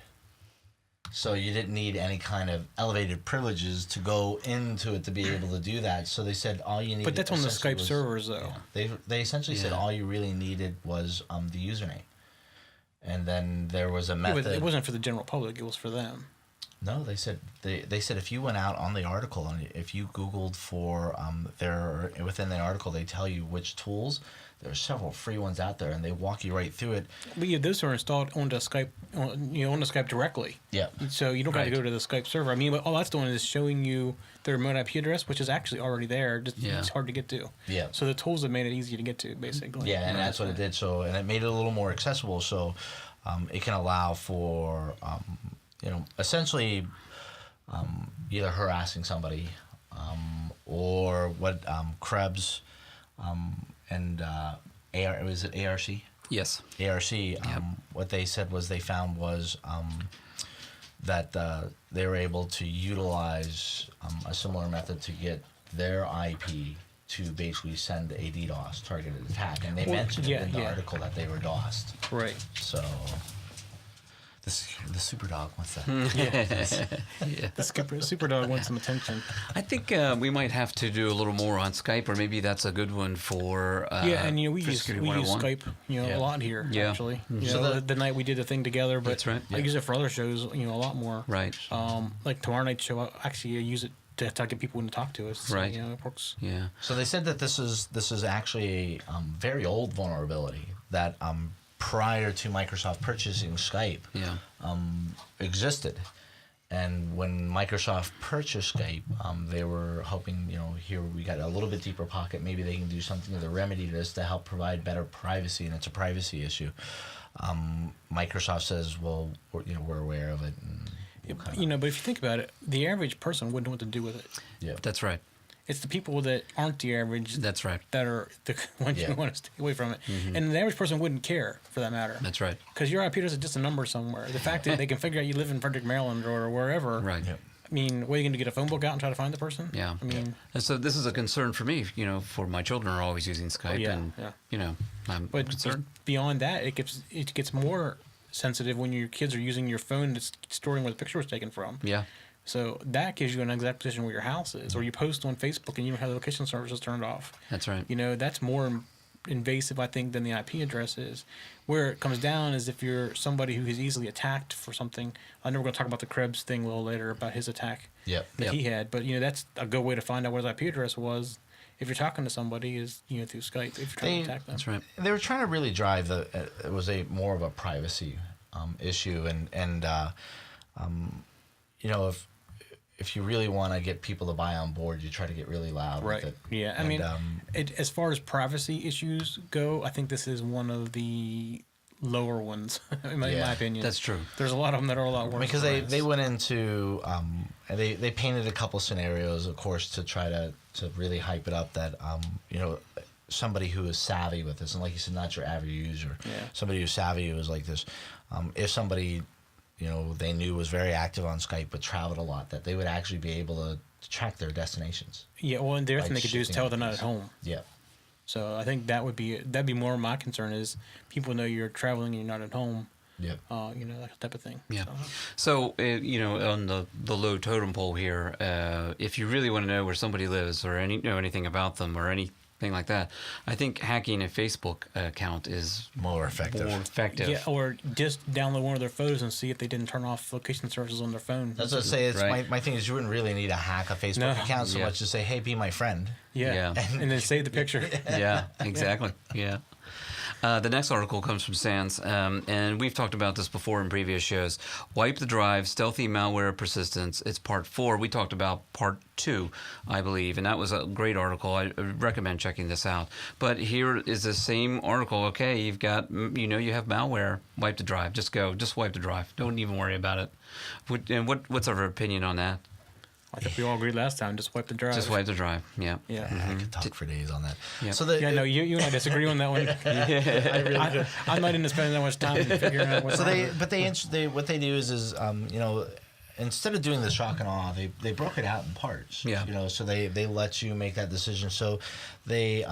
So you didn't need any kind of elevated privileges to go into it to be able to do that. So they said all you needed. But that's on the essentially Skype was- servers, though. Yeah. They essentially said Yeah. all you really needed was the username, and then there was a method. It wasn't for the general public. It was for them. No, they said if you went out on the article and if you Googled for within the article, they tell you which tools. There are several free ones out there, and they walk you right through it. But yeah, those are installed onto Skype, on the Skype directly. Yeah. So you don't have to Right. go to the Skype server. I mean, all that's doing is showing you the remote IP address, which is actually already there. Just Yeah. it's hard to get to. Yeah. So the tools have made it easy to get to, basically. Yeah, and that's what it did. So, and it made it a little more accessible. So, it can allow for, essentially, either harassing somebody, or what Krebs, and was it ARC? Yes. ARC. What they said was they found was that they were able to utilize a similar method to get their IP to basically send a DDoS targeted attack, and they mentioned it in the article that they were DOSed. Right. So the super dog wants that. Yeah. The Superdog wants some attention. I think we might have to do a little more on Skype, or maybe that's a good one for Yeah, and we for use Security Skype, 101. a lot here. Yeah. Actually, So the night we did the thing together, but That's right. I use it for other shows, a lot more. Right. Like tomorrow night's show, I use it to get people in to talk to us. So, Right. it works. Yeah. So they said that this is actually a very old vulnerability that prior to Microsoft purchasing Skype existed. And when Microsoft purchased Skype, they were hoping, here we got a little bit deeper pocket. Maybe they can do something to remedy this to help provide better privacy, and it's a privacy issue. Microsoft says, well, we're aware of it. And But if you think about it, the average person wouldn't know what to do with it. yeah, That's right. It's the people that aren't the average That's right. that are the ones Yeah. you want to stay away from it. And the average person wouldn't care, for that matter. That's right. Because your IP address is just a number somewhere. The fact that they can figure out you live in Frederick, Maryland, or wherever. Right. yeah. I mean, what are you going to get a phone book out and try to find the person? Yeah. I mean, And so this is a concern for me, for my children are always using Skype, yeah, and yeah. I'm but concerned. beyond that, it gets more sensitive when your kids are using your phone that's storing where the picture was taken from. Yeah. So that gives you an exact position where your house is, or you post on Facebook and you don't have the location services turned off. That's right. That's more invasive, I think, than the IP address is. Where it comes down is if you're somebody who is easily attacked for something. I know we're going to talk about the Krebs thing a little later about his attack Yep. that he had, but that's a good way to find out where his IP address was. If you're talking to somebody, is through Skype. If you're trying to attack them, That's right. They were trying to really drive it was more of a privacy issue, and if you really want to get people to buy on board, you try to get really loud right? with it. Yeah, I And, mean, as far as privacy issues go, I think this is one of the lower ones, in my opinion. That's true. There's a lot of them that are a lot worse. because than they went into and they painted a couple scenarios, of course, to try to really hype it up that somebody who is savvy with this, and like you said, not your average user, Yeah. somebody who's savvy who is like this. If somebody they knew was very active on Skype but traveled a lot, that they would actually be able to track their destinations. Yeah, well, and the other thing Like they could do is shipping tell they're not at things. home. Yeah. So I think that'd be more my concern is people know you're traveling and you're not at home. Yeah. That type of thing. Yeah. So, on the low totem pole here, if you really want to know where somebody lives or know anything about them or anything like that, I think hacking a Facebook account is More effective. Yeah, or just download one of their photos and see if they didn't turn off location services on their phone. That's what I say. It's Right. my thing is you wouldn't really need to hack a Facebook No. account so Yeah. much to say, hey, be my friend. Yeah. Yeah. And then save the picture. Yeah, exactly. Yeah. The next article comes from Sans, and we've talked about this before in previous shows. Wipe the Drive, Stealthy Malware Persistence. It's part 4. We talked about part 2, I believe, and that was a great article. I recommend checking this out. But here is the same article. Okay, you've got, you have malware. Wipe the drive. Just wipe the drive. Don't even worry about it. What's our opinion on that? I think we all agreed last time. Just wipe the drive. Just wipe the drive. Yeah. Yeah. I could talk for days on that. Yeah. So Yeah, no, you and I disagree on that one. I'm not into spending that much time figuring out what's So wrong. what they do is instead of doing the shock and awe, they broke it out in parts. Yeah. So they let you make that decision. So they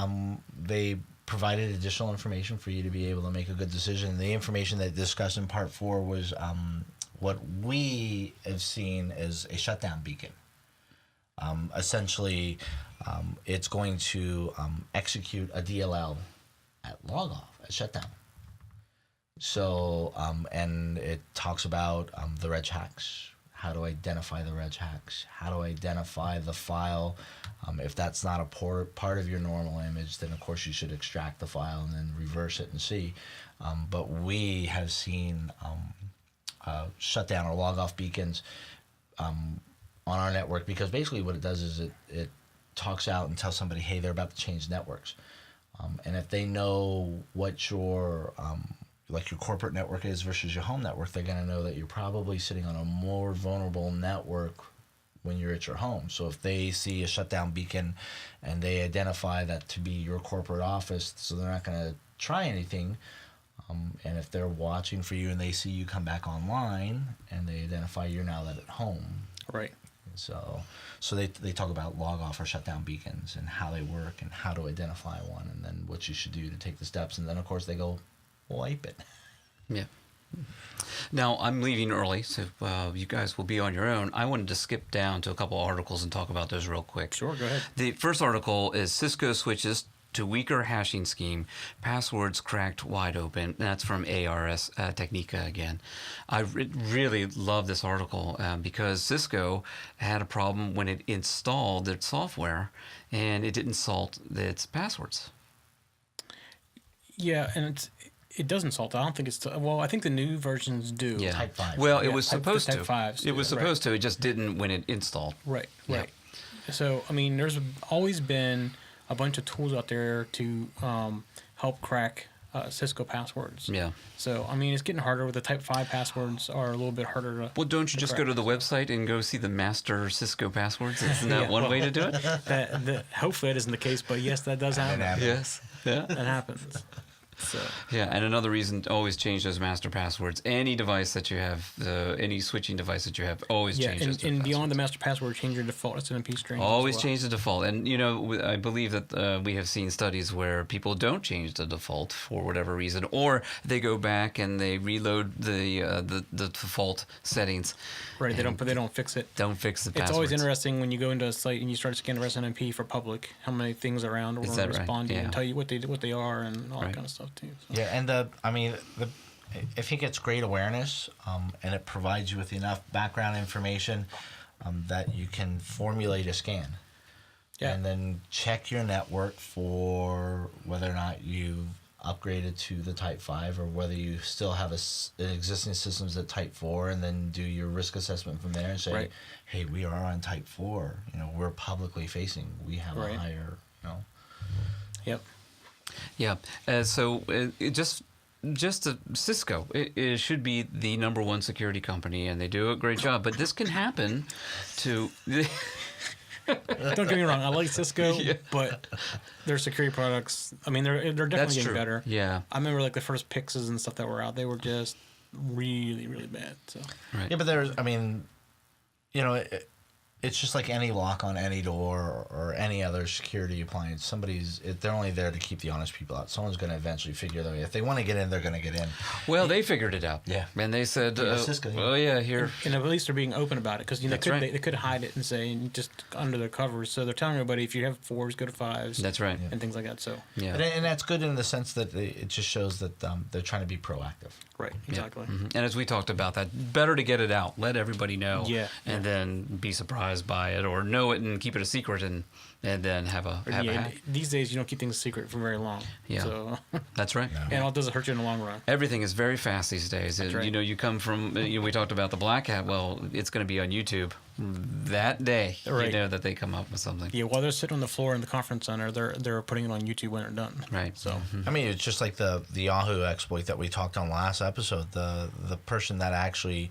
provided additional information for you to be able to make a good decision. The information that discussed in part 4 was what we have seen as a shutdown beacon. Essentially, it's going to execute a DLL at logoff, at shutdown. So, and it talks about the reg hacks, how to identify the reg hacks, how to identify the file. If that's not a part of your normal image, then of course you should extract the file and then reverse it and see. But we have seen shutdown or log off beacons on our network, because basically what it does is it talks out and tells somebody, hey, they're about to change networks. And if they know what your your corporate network is versus your home network, they're going to know that you're probably sitting on a more vulnerable network when you're at your home. So if they see a shutdown beacon and they identify that to be your corporate office, so they're not going to try anything. And if they're watching for you and they see you come back online and they identify you're now at home. Right. So they talk about log off or shutdown beacons and how they work and how to identify one and then what you should do to take the steps. And then, of course, they go wipe it. Yeah. Now, I'm leaving early, so you guys will be on your own. I wanted to skip down to a couple articles and talk about those real quick. Sure, go ahead. The first article is Cisco switches to weaker hashing scheme, passwords cracked wide open. That's from ARS Technica again. I really love this article because Cisco had a problem when it installed its software and it didn't salt its passwords. Yeah, and it doesn't salt. I don't think it's... Well, I think the new versions do. Yeah. Type 5. Well, it Yeah, was type- the supposed Type to. 5s It do, was right. supposed to. It just didn't when it installed. Right, Yeah. right. So, I mean, there's always been a bunch of tools out there to help crack Cisco passwords. Yeah. So, I mean, it's getting harder with the Type 5 passwords are a little bit harder to... Well, don't you just go to the website and go see the master Cisco passwords? Isn't that Yeah, one well, way to do it? Hopefully that isn't the case, but yes, that does happen. Yes. Yeah. That happens. So, Yeah, and another reason, always change those master passwords. Any device that you have, any switching device that you have, always yeah, change those and beyond passwords. the master password, change your default SNMP string. Always as well. change the default. And, I believe that we have seen studies where people don't change the default for whatever reason, or they go back and they reload the default settings. Right, they don't fix it. Don't fix the It's passwords. always interesting when you go into a site and you start scanning SNMP for public, how many things are around or Is that right? responding Yeah. and tell you what they are and all Right. that kind of stuff too. So. Yeah, and I think it's great awareness, and it provides you with enough background information that you can formulate a scan. Yeah. And then check your network for whether or not you've upgraded to the Type 5 or whether you still have an existing systems at Type 4, and then do your risk assessment from there and say, Right. hey, we are on Type 4. We're publicly facing. We have Right. a higher, Yep. Yeah. So it just Cisco, it should be the number one security company, and they do a great job. But this can happen to. Don't get me wrong, I like Cisco, but their security products, I mean, they're definitely That's getting true. better. Yeah. I remember like the first Pixes and stuff that were out, they were just really, really bad. So Right. Yeah, but there's, I mean, you know, it's just like any lock on any door or any other security appliance. They're only there to keep the honest people out. Someone's going to eventually figure their way. If they want to get in, they're going to get in. Well, they figured it out. Yeah. And they said, Cisco, yeah. "Oh yeah, here." and at least they're being open about it because That's right. they could hide it and say just under the covers. So they're telling everybody if you have 4s, go to 5s. That's right. and things like that. So Yeah. And that's good in the sense that it just shows that they're trying to be proactive. right, exactly. Mhm. And as we talked about that, better to get it out, let everybody know, Yeah. and then be surprised by it, or know it and keep it a secret, and then have a hack. These days you don't keep things secret for very long. Yeah. So That's right. and all it does is hurt you in the long run. Everything is very fast these days. That's And, right. you come from, we talked about the Black Hat. Well, it's going to be on YouTube that day. Right. You know that they come up with something. Yeah, while they're sitting on the floor in the conference center, they're putting it on YouTube when they're done. Right. So I mean, it's just like the Yahoo exploit that we talked on last episode. The person that actually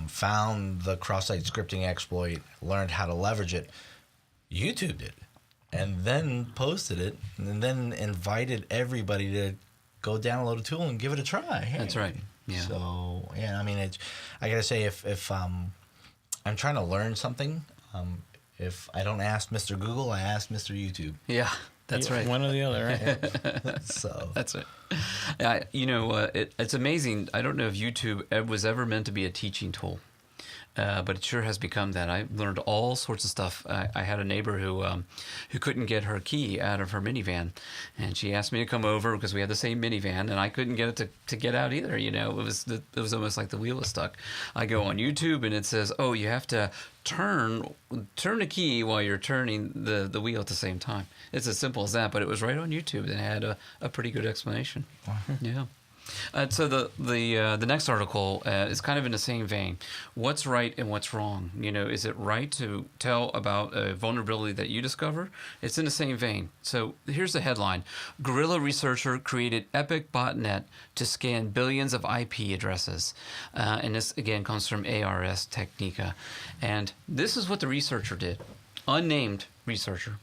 found the cross-site scripting exploit, learned how to leverage it, YouTubed it, and then posted it, and then invited everybody to go download a tool and give it a try. Hey. That's right. Yeah. So yeah, I mean, I gotta say, if I'm trying to learn something, if I don't ask Mr. Google, I ask Mr. YouTube. Yeah. That's yeah, right. One or the other, right? So That's it. It's amazing. I don't know if YouTube was ever meant to be a teaching tool, but it sure has become that. I learned all sorts of stuff. I had a neighbor who couldn't get her key out of her minivan, and she asked me to come over because we had the same minivan, and I couldn't get it to get out either. You know, it was almost like the wheel was stuck. I go on YouTube and it says, "Oh, you have to turn the key while you're turning the wheel at the same time." It's as simple as that, but it was right on YouTube and had a pretty good explanation. Yeah. So the next article is kind of in the same vein. What's right and what's wrong? You know, is it right to tell about a vulnerability that you discover? It's in the same vein. So here's the headline: Guerrilla researcher created epic botnet to scan billions of IP addresses. And this again comes from ARS Technica. And this is what the researcher did. Unnamed researcher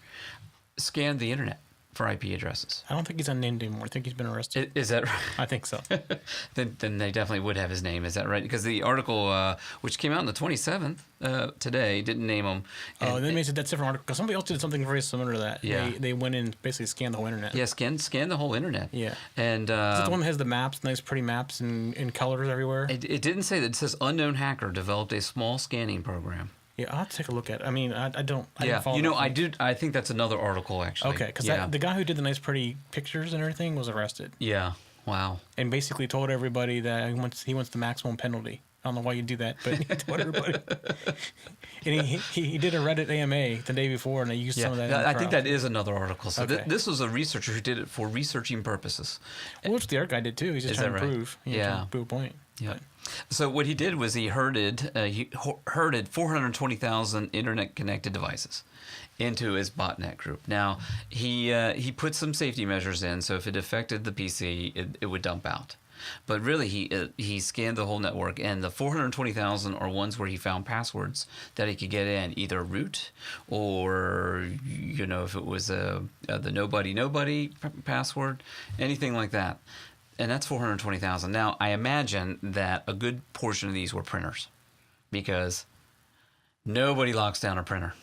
scanned the internet for IP addresses. I don't think he's unnamed anymore. I think he's been arrested. Is that right? I think so. Then they definitely would have his name. Is that right? Because the article, which came out on the 27th today, didn't name him. Oh, that means that's a different article. Because somebody else did something very similar to that. Yeah. They went in and basically scanned the whole internet. Yeah, scan the whole internet. Yeah. And Is it the one that has the maps, nice pretty maps in colors everywhere? it didn't say that. It says unknown hacker developed a small scanning program. Yeah, I'll have to take a look at it. I mean, I don't. I Yeah, didn't follow you know, that I thing. did. I think that's another article actually. Okay, because yeah, the guy who did the nice pretty pictures and everything was arrested yeah. Wow. and basically told everybody that he wants the maximum penalty. I don't know why you do that, but he told everybody. And he did a Reddit AMA the day before, and they used Yeah, some of that. In the I think trial. that is another article. So Okay. this was a researcher who did it for researching purposes. Which the other guy did too. He's just Is trying that to right? prove. Yeah. Trying to prove a point. Yeah. So what he did was he herded 420,000 internet connected devices into his botnet group. Now he put some safety measures in, so if it affected the PC, it would dump out. But really, he scanned the whole network, and the 420,000 are ones where he found passwords that he could get in, either root or, you know, if it was the nobody password, anything like that. And that's 420,000. Now, I imagine that a good portion of these were printers, because nobody locks down a printer.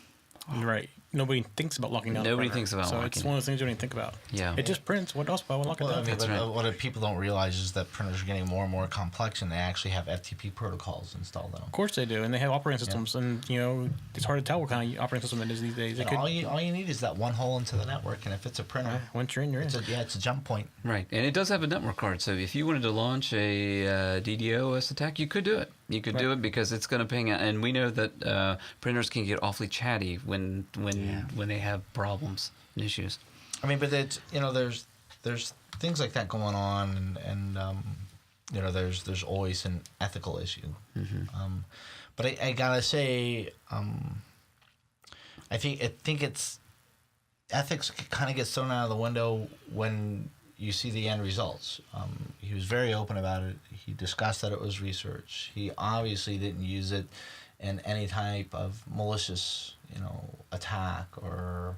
Right. Nobody thinks about locking down. the Nobody printer. thinks about so locking. it's one of those things you don't even think about. Yeah. It just prints. What else? Why would lock it Well, down? I mean, That's right. what people don't realize is that printers are getting more and more complex, and they actually have FTP protocols installed on them. Of course they do, and they have operating systems, and you know it's hard to tell what kind of operating system it is these days. It And could, all you need is that one hole into the network, and if it's a printer, once you're in, you're in. it's a jump point. Right, and it does have a network card, so if you wanted to launch a DDoS attack, you could do it. You could do it because it's going to ping out, and we know that printers can get awfully chatty when they have problems and issues. I mean, but it's, you know, there's things like that going on, and you know, there's always an ethical issue. Mm-hmm. But I gotta say, I think it's ethics kind of gets thrown out of the window when you see the end results. He was very open about it. He discussed that it was research. He obviously didn't use it in any type of malicious, you know, attack or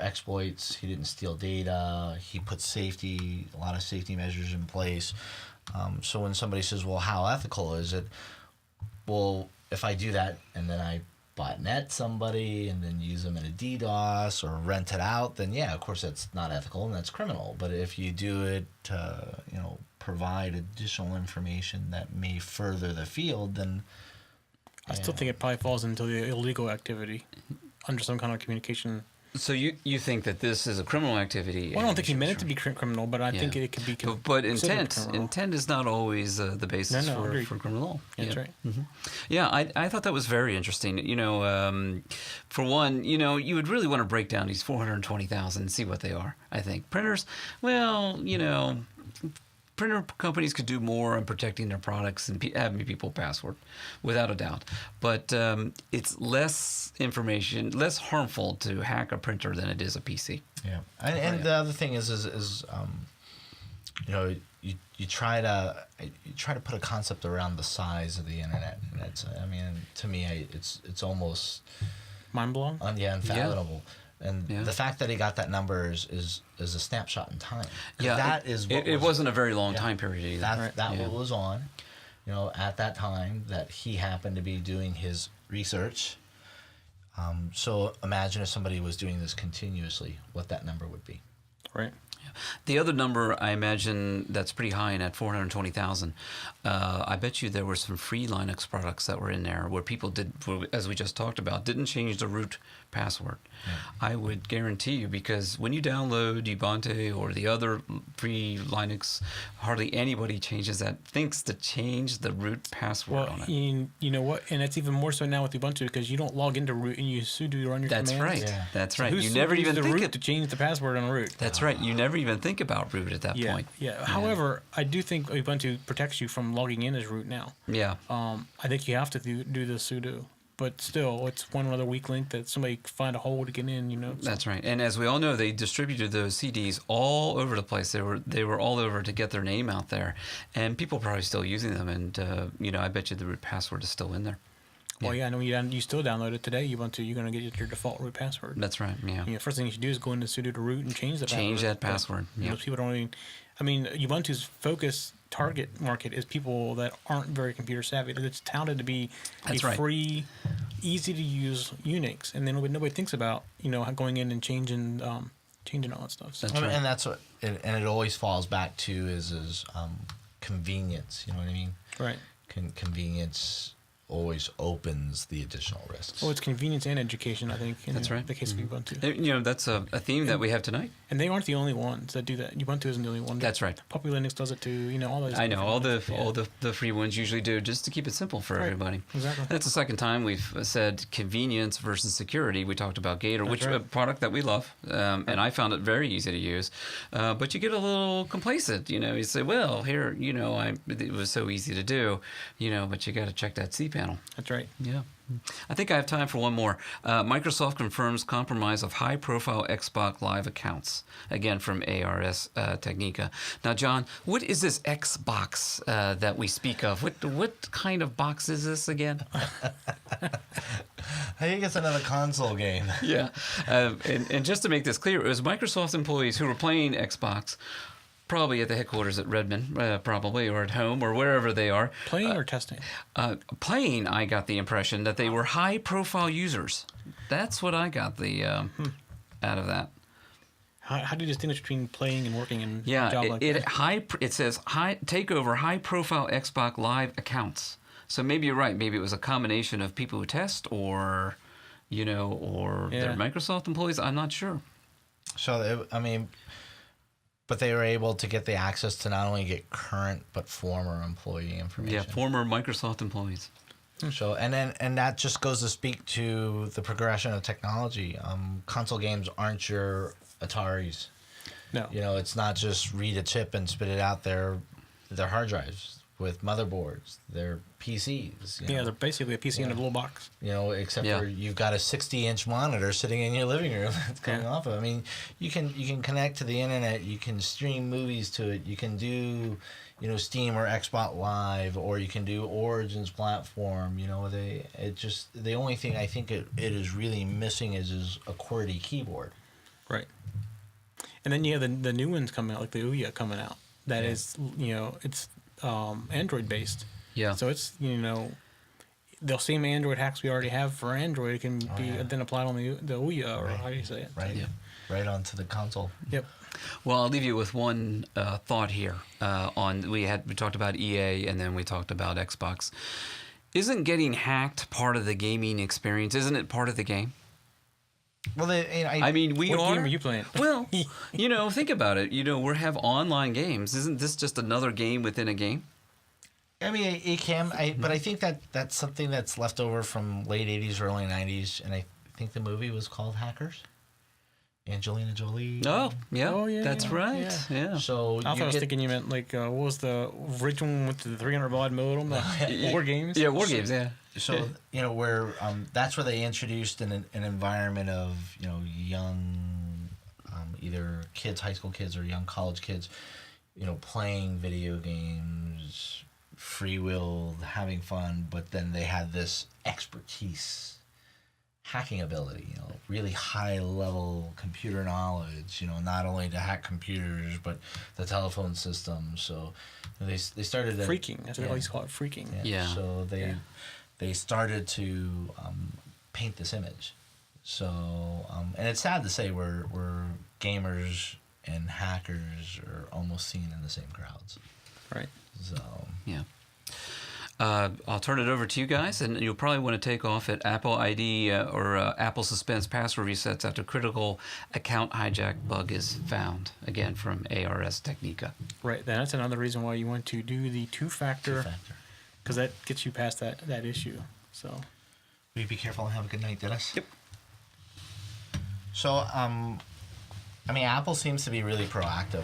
exploits. He didn't steal data. He put a lot of safety measures in place. So when somebody says, well, how ethical is it? Well, if I do that and then I botnet somebody and then use them in a DDoS or rent it out, then yeah, of course that's not ethical and that's criminal. But if you do it to, provide additional information that may further the field, then I still think it probably falls into the illegal activity under some kind of communication. So you think that this is a criminal activity? Well, I don't think he meant it to be criminal, but I think it could be. But intent is not always the basis for criminal law. That's right. Mm-hmm. Yeah, I thought that was very interesting. For one, you would really want to break down these 420,000 and see what they are. I think printers. Well, printer companies could do more on protecting their products and having people password, without a doubt. But it's less information, less harmful to hack a printer than it is a PC. Yeah, and the other thing is you try to put a concept around the size of the internet, and to me, it's almost mind blowing. Unfathomable. Yeah. And the fact that he got that number is a snapshot in time. Yeah, that is what it wasn't a very long time period either. What was on, at that time that he happened to be doing his research. So imagine if somebody was doing this continuously, what that number would be. Right. The other number, I imagine, that's pretty high in at 420,000. I bet you there were some free Linux products that were in there where people did, as we just talked about, didn't change the root password. Yeah. I would guarantee you, because when you download Ubuntu or the other free Linux, hardly anybody thinks to change the root password on it. You know what? And it's even more so now with Ubuntu, because you don't log into root and you sudo run your commands. That's right. Yeah. That's right. So you never even think root to change the password on root. That's right. You never even think about root at that point. Yeah. However, I do think Ubuntu protects you from logging in as root now. Yeah. I think you have to do the sudo. But still, it's one other weak link that somebody can find a hole to get in, So. That's right. And as we all know, they distributed those CDs all over the place. They were all over to get their name out there. And people are probably still using them. And, I bet you the root password is still in there. Well, yeah, I know you still download it today. Ubuntu, you're going to get your default root password. That's right, yeah. First thing you should do is go into sudo to root and change that password. Yeah. Most people don't even... Ubuntu's focus target market is people that aren't very computer savvy. It's touted to be free, easy to use Unix, and then nobody thinks about going in and changing all that stuff. So. And that's what, and it always falls back to is convenience. You know what I mean? Right. Convenience always opens the additional risks. Well, it's convenience and education, I think. That's right. The case of Ubuntu. That's a theme that we have tonight. And they aren't the only ones that do that. Ubuntu isn't the only one. That's right. Puppy Linux does it too. All those. I know all the free ones usually do, just to keep it simple for everybody. Exactly. That's the second time we've said convenience versus security. We talked about Gator, a product that we love, and I found it very easy to use. But you get a little complacent. You say, well, here, it was so easy to do, but you got to check that cPanel. That's right. Yeah. I think I have time for one more. Microsoft confirms compromise of high-profile Xbox Live accounts. Again, from ARS Technica. Now, John, what is this Xbox that we speak of? What kind of box is this again? I think it's another console game. Yeah. And just to make this clear, it was Microsoft employees who were playing Xbox, probably at the headquarters at Redmond, probably, or at home, or wherever they are. Playing or testing? Playing, I got the impression that they were high-profile users. That's what I got out of that. How do you distinguish between playing and working in a job like that? It says take over high-profile Xbox Live accounts. So maybe you're right. Maybe it was a combination of people who test, or they're Microsoft employees. I'm not sure. So but they were able to get the access to not only get current but former employee information. Yeah, former Microsoft employees. So and that just goes to speak to the progression of technology. Console games aren't your Ataris. No. It's not just read a chip and spit it out there. They're hard drives with motherboards. They're PCs. They're basically a PC in a little box. Except for you've got a 60-inch monitor sitting in your living room that's coming off of it. You can connect to the internet. You can stream movies to it. You can do, Steam or Xbox Live, or you can do Origin's platform. The only thing I think it is really missing is a QWERTY keyboard. Right. And then you have the new ones coming out, like the Ouya coming out. That is, Android based. Yeah. So it's the same Android hacks we already have for Android can be then applied on the Ouya, or how do you say it? Right. Yeah. Right onto the console. Yep. Well, I'll leave you with one thought here. We talked about EA, and then we talked about Xbox. Isn't getting hacked part of the gaming experience? Isn't it part of the game? Well, I mean, we What are. game are you playing? Well, think about it. We have online games. Isn't this just another game within a game? I mean, it can. But I think that's something that's left over from late '80s, early '90s, and I think the movie was called Hackers. Angelina Jolie. Oh, yeah. Oh, yeah, That's yeah, right. Yeah. So I was thinking you meant like what was the original one with the 300 baud modem? War Games. Yeah, War Games. Yeah. So where that's where they introduced an environment of young, either kids, high school kids, or young college kids, playing video games, free will, having fun, but then they had this expertise, hacking ability, really high level computer knowledge, not only to hack computers but the telephone system. So they started Freaking. That's what they always call it, freaking. Yeah. So they started to paint this image. So and it's sad to say we're gamers and hackers are almost seen in the same crowds. Right. So Yeah. I'll turn it over to you guys, and you'll probably want to take off at Apple ID or Apple Suspense password resets after critical account hijack bug is found, again from ARS Technica. Right. That's another reason why you want to do the two-factor, because that gets you past that issue. So. will you be careful and have a good night, Dennis? Yep. So I mean, Apple seems to be really proactive,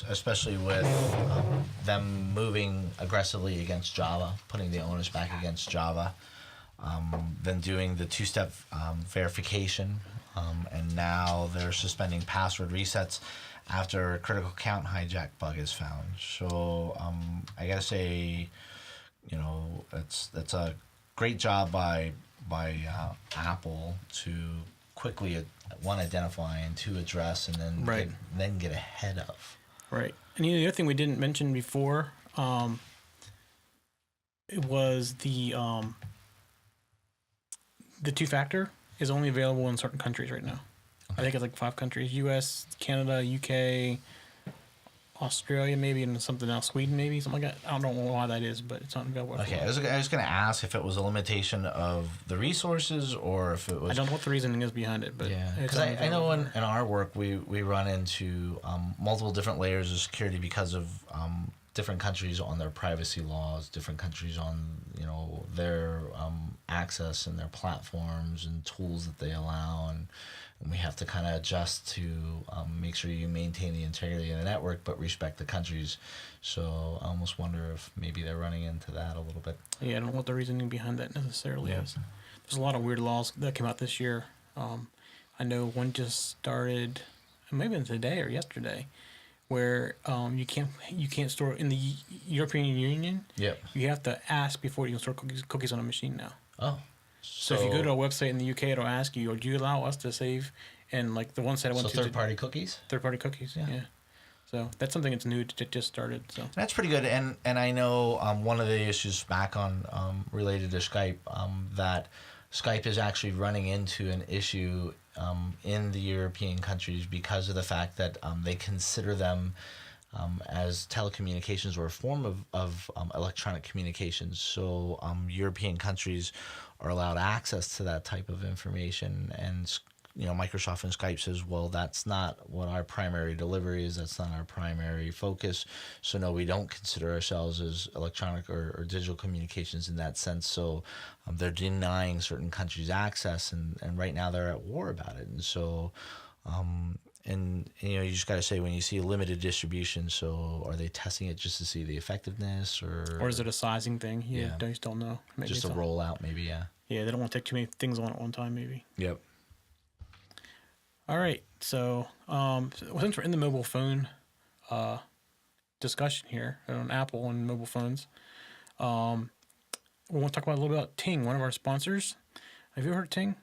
especially with them moving aggressively against Java, putting the onus back against Java, then doing the two-step verification, and now they're suspending password resets after a critical account hijack bug is found. So I gotta say, that's a great job by Apple to quickly identify and to address, and then get ahead of. Right. And the other thing we didn't mention before, it was the two-factor is only available in certain countries right now. Okay. I think it's like 5 countries: U.S., Canada, UK, Australia, maybe, and something else, Sweden, maybe, something like that. I don't know why that is, but it's not available. Okay, I was going to ask if it was a limitation of the resources or if it was. I don't know what the reasoning is behind it, but yeah, because I know in our work we run into multiple different layers of security because of different countries on their privacy laws, different countries on their access and their platforms and tools that they allow, and we have to kind of adjust to make sure you maintain the integrity of the network but respect the countries. So I almost wonder if maybe they're running into that a little bit. Yeah, I don't know what the reasoning behind that necessarily is. There's a lot of weird laws that came out this year. I know one just started, maybe today or yesterday, where you can't store in the European Union. Yep. You have to ask before you can store cookies on a machine now. Oh. So if you go to a website in the UK, it'll ask you, or do you allow us to save? And like the one site I went to. Third-party cookies? Third-party cookies, yeah. So that's something that's new that just started. So that's pretty good. And I know one of the issues back on related to Skype, that Skype is actually running into an issue in the European countries because of the fact that they consider them as telecommunications or a form of electronic communications. So European countries are allowed access to that type of information, and Microsoft and Skype says, well, that's not what our primary delivery is. That's not our primary focus. So no, we don't consider ourselves as electronic or digital communications in that sense. So they're denying certain countries access, and right now they're at war about it. And so, and you just got to say, when you see limited distribution, so are they testing it just to see the effectiveness, or is it a sizing thing? Yeah, I just don't know. Maybe just a rollout, maybe. Yeah, they don't want to take too many things on at one time, maybe. Yep. All right, so since we're in the mobile phone discussion here on Apple and mobile phones, we want to talk about a little bit about Ting, one of our sponsors. Have you heard of Ting?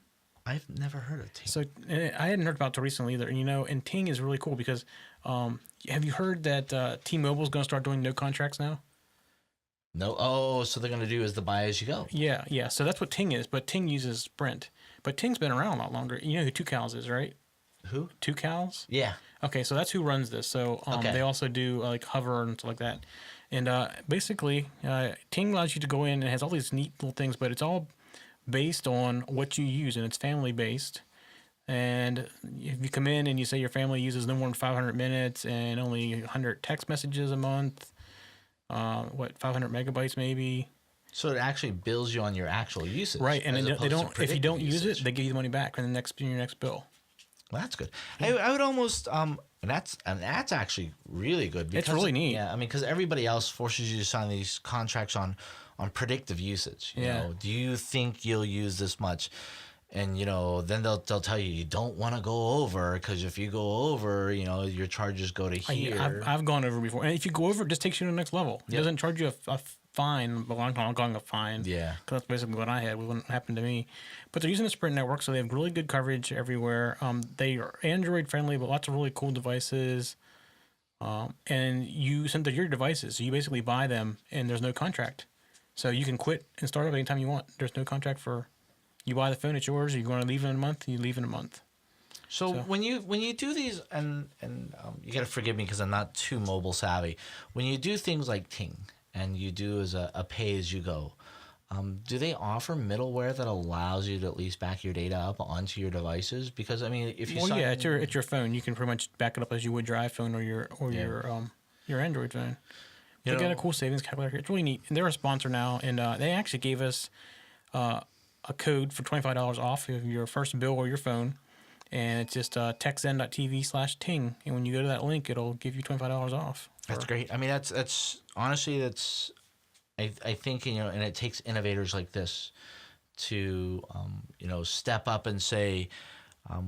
I've never heard of Ting. So I hadn't heard about it till recently either. And Ting is really cool because have you heard that T-Mobile is going to start doing no contracts now? No. Oh, so they're going to do is the buy as you go. Yeah, yeah. So that's what Ting is, but Ting uses Sprint. But Ting's been around a lot longer. You know who Two Cows is, right? Who? Two Cows? Yeah. Okay, so that's who runs this. So Okay. they also do like hover and stuff like that. And basically, Ting allows you to go in and has all these neat little things, but it's all based on what you use, and it's family based. And if you come in and you say your family uses no more than 500 minutes and only 100 text messages a month, 500 megabytes maybe. So it actually bills you on your actual usage, Right, and as then they opposed to don't. If you don't predictive use usage. it, they give you the money back in your next bill. Well, that's good. I would almost and that's actually really good. Because, really neat. Yeah, I mean, because everybody else forces you to sign these contracts on predictive usage. You Yeah. know, do you think you'll use this much? And then they'll tell you don't want to go over, because if you go over, your charges go to here. I've gone over before, and if you go over, it just takes you to the next level. It Yep. doesn't charge you a fine, but I'm calling a fine. Yeah. Because that's basically what I had. What happened to me. But they're using the Sprint network, so they have really good coverage everywhere. They are Android friendly, but lots of really cool devices. And you send to your devices, so you basically buy them, and there's no contract. So you can quit and start up anytime you want. There's no contract for. You buy the phone, it's yours. You want to leave in a month, you leave in a month. So when you do these, and you got to forgive me because I'm not too mobile savvy. When you do things like Ting and you do as a pay as you go, do they offer middleware that allows you to at least back your data up onto your devices? Because I mean, if you Yeah, it's your phone. You can pretty much back it up as you would your iPhone or your Android phone. They got a cool savings calculator. It's really neat, and they're a sponsor now. And they actually gave us a code for $25 off of your first bill or your phone, and it's just techzen.tv/ting. And when you go to that link, it'll give you $25 off. That's great. I mean, that's honestly I think and it takes innovators like this to step up and say,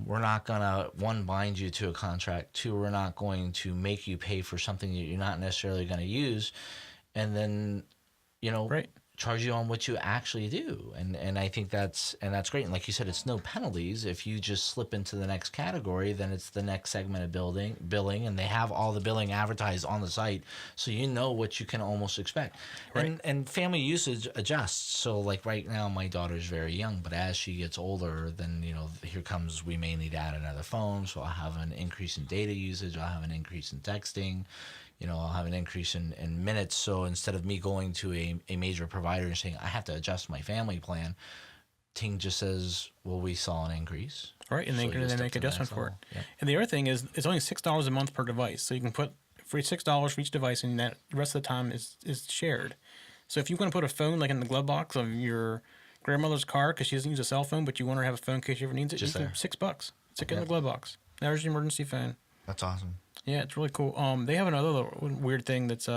we're not gonna bind you to a contract, two, we're not going to make you pay for something that you're not necessarily going to use, and then Right. charge you on what you actually do. And I think that's great. And like you said, it's no penalties. If you just slip into the next category, then it's the next segment of billing, and they have all the billing advertised on the site, so you know what you can almost expect. Right. And family usage adjusts. So like right now my daughter's very young, but as she gets older, then here comes, we may need to add another phone, so I'll have an increase in data usage, I'll have an increase in texting, I'll have an increase in minutes. So instead of me going to a major provider and saying I have to adjust my family plan, Ting just says, well, we saw an increase. Right, and So they just make up to the adjustment next for it. level. Yeah. And the other thing is, it's only $6 a month per device, so you can put for $6 for each device, and that the rest of the time is shared. So if you want to put a phone like in the glove box of your grandmother's car because she doesn't use a cell phone, but you want her to have a phone in case she ever needs it, Just you can there. $6. Stick it in the glove box. There's your emergency phone. That's awesome. Yeah, it's really cool. They have another weird thing that's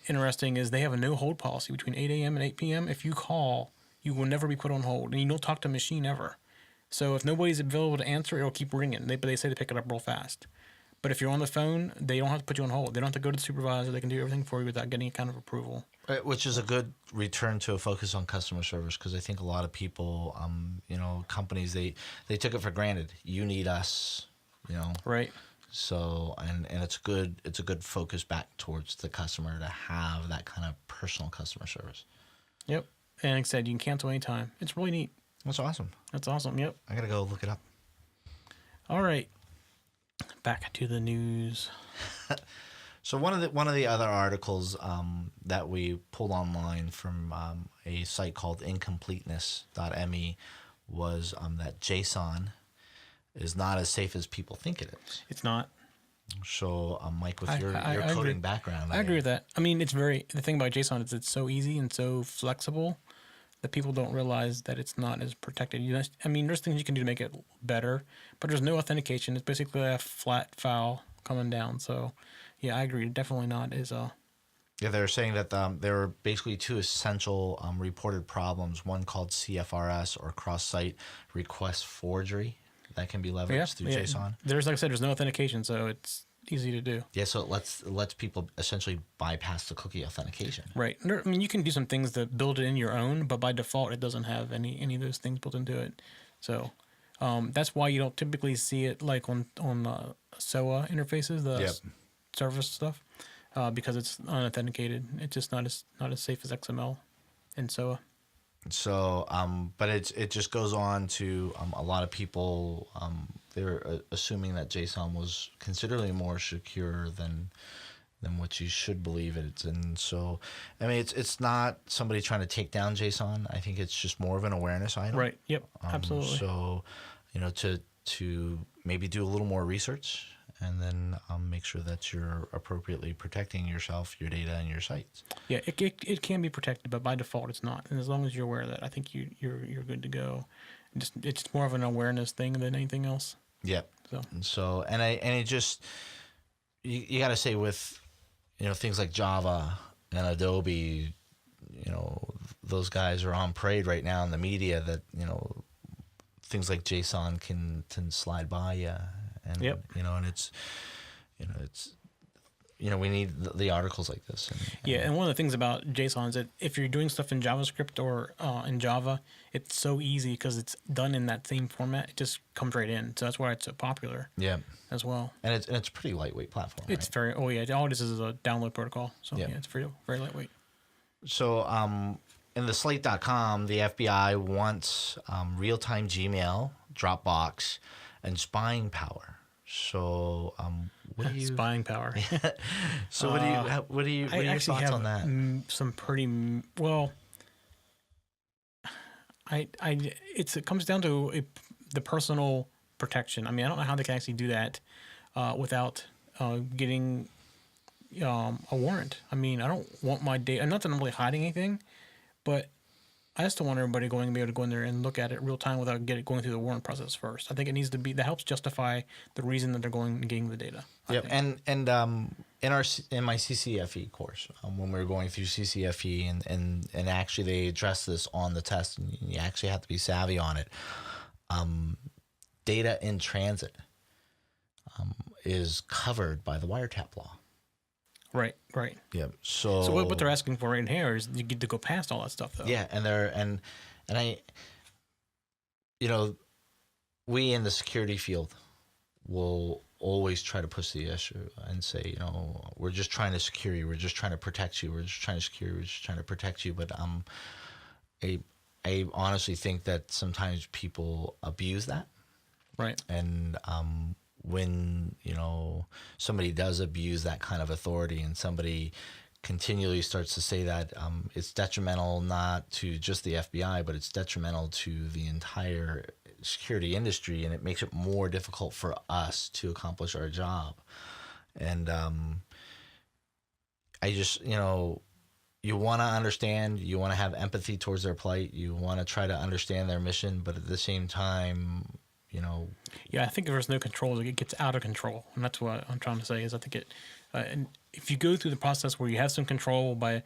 interesting is they have a no hold policy between 8 a.m. and 8 p.m. If you call, you will never be put on hold, and you don't talk to a machine ever. So if nobody's available to answer, it'll keep ringing. But they say they pick it up real fast. But if you're on the phone, they don't have to put you on hold. They don't have to go to the supervisor. They can do everything for you without getting any kind of approval. Which is a good return to a focus on customer service, because I think a lot of people, companies, they took it for granted. You need us, Right. So and it's a good focus back towards the customer to have that kind of personal customer service. Yep. And like I said, you can cancel anytime. It's really neat. That's awesome. That's awesome. Yep. I gotta go look it up. All right. Back to the news. So one of the other articles that we pulled online from a site called incompleteness.me was that JSON is not as safe as people think it is. It's not. So, Mike, with your I coding agree. background, I agree with that. I mean, the thing about JSON is it's so easy and so flexible that people don't realize that it's not as protected. There's things you can do to make it better, but there's no authentication. It's basically a flat file coming down. So, yeah, I agree. Definitely not is Yeah, they're saying that there are basically two essential reported problems. One called CFRS, or cross-site request forgery, that can be leveraged through JSON. There's, like I said, there's no authentication, so it's easy to do. Yeah, so it lets people essentially bypass the cookie authentication. Right. You can do some things to build it in your own, but by default, it doesn't have any of those things built into it. So that's why you don't typically see it like on SOA interfaces, the Yep. service stuff. because it's unauthenticated. It's just not as safe as XML, and so So, but it just goes on to a lot of people. They're assuming that JSON was considerably more secure than what you should believe it. And so, I mean, it's not somebody trying to take down JSON. I think it's just more of an awareness item. right. Yep. Absolutely. So, to maybe do a little more research, and then make sure that you're appropriately protecting yourself, your data, and your sites. Yeah, it can be protected, but by default it's not. And as long as you're aware of that, I think you're good to go. It's more of an awareness thing than anything else. Yep. So And it just you got to say with things like Java and Adobe, those guys are on parade right now in the media that things like JSON can slide by you, and Yep. And it's we need the articles like this. and one of the things about JSON is that if you're doing stuff in JavaScript or in Java, it's so easy because it's done in that same format. It just comes right in. So that's why it's so popular. Yeah. As well. And it's a pretty lightweight platform. It's right? all it is a download protocol. So Yeah. it's very very lightweight. So in the Slate.com, the FBI wants real-time Gmail, Dropbox, and spying power. So what do you Spying power. So what are your actually thoughts have on that? some pretty well. It comes down to the personal protection. I mean, I don't know how they can actually do that without getting a warrant. I mean, I don't want my data. Not that I'm really hiding anything, but I just don't want everybody going to be able to go in there and look at it real time without going through the warrant process first. I think it needs to be that helps justify the reason that they're going and getting the data. Yep, and in my CCFE course, when we were going through CCFE, and actually they addressed this on the test, and you actually have to be savvy on it. Data in transit is covered by the wiretap law. Right. Yep. So what they're asking for right here is you get to go past all that stuff, though. Yeah, and I, we in the security field will always try to push the issue and say, we're just trying to secure you, we're just trying to protect you, we're just trying to secure you, we're just trying to protect you. But I honestly think that sometimes people abuse that. Right. And when somebody does abuse that kind of authority, and somebody continually starts to say that it's detrimental not to just the FBI, but it's detrimental to the entire security industry, and it makes it more difficult for us to accomplish our job. And I just you want to understand, you want to have empathy towards their plight, you want to try to understand their mission, but at the same time, Yeah, I think if there's no control, it gets out of control, and that's what I'm trying to say. Is I think and if you go through the process where you have some control by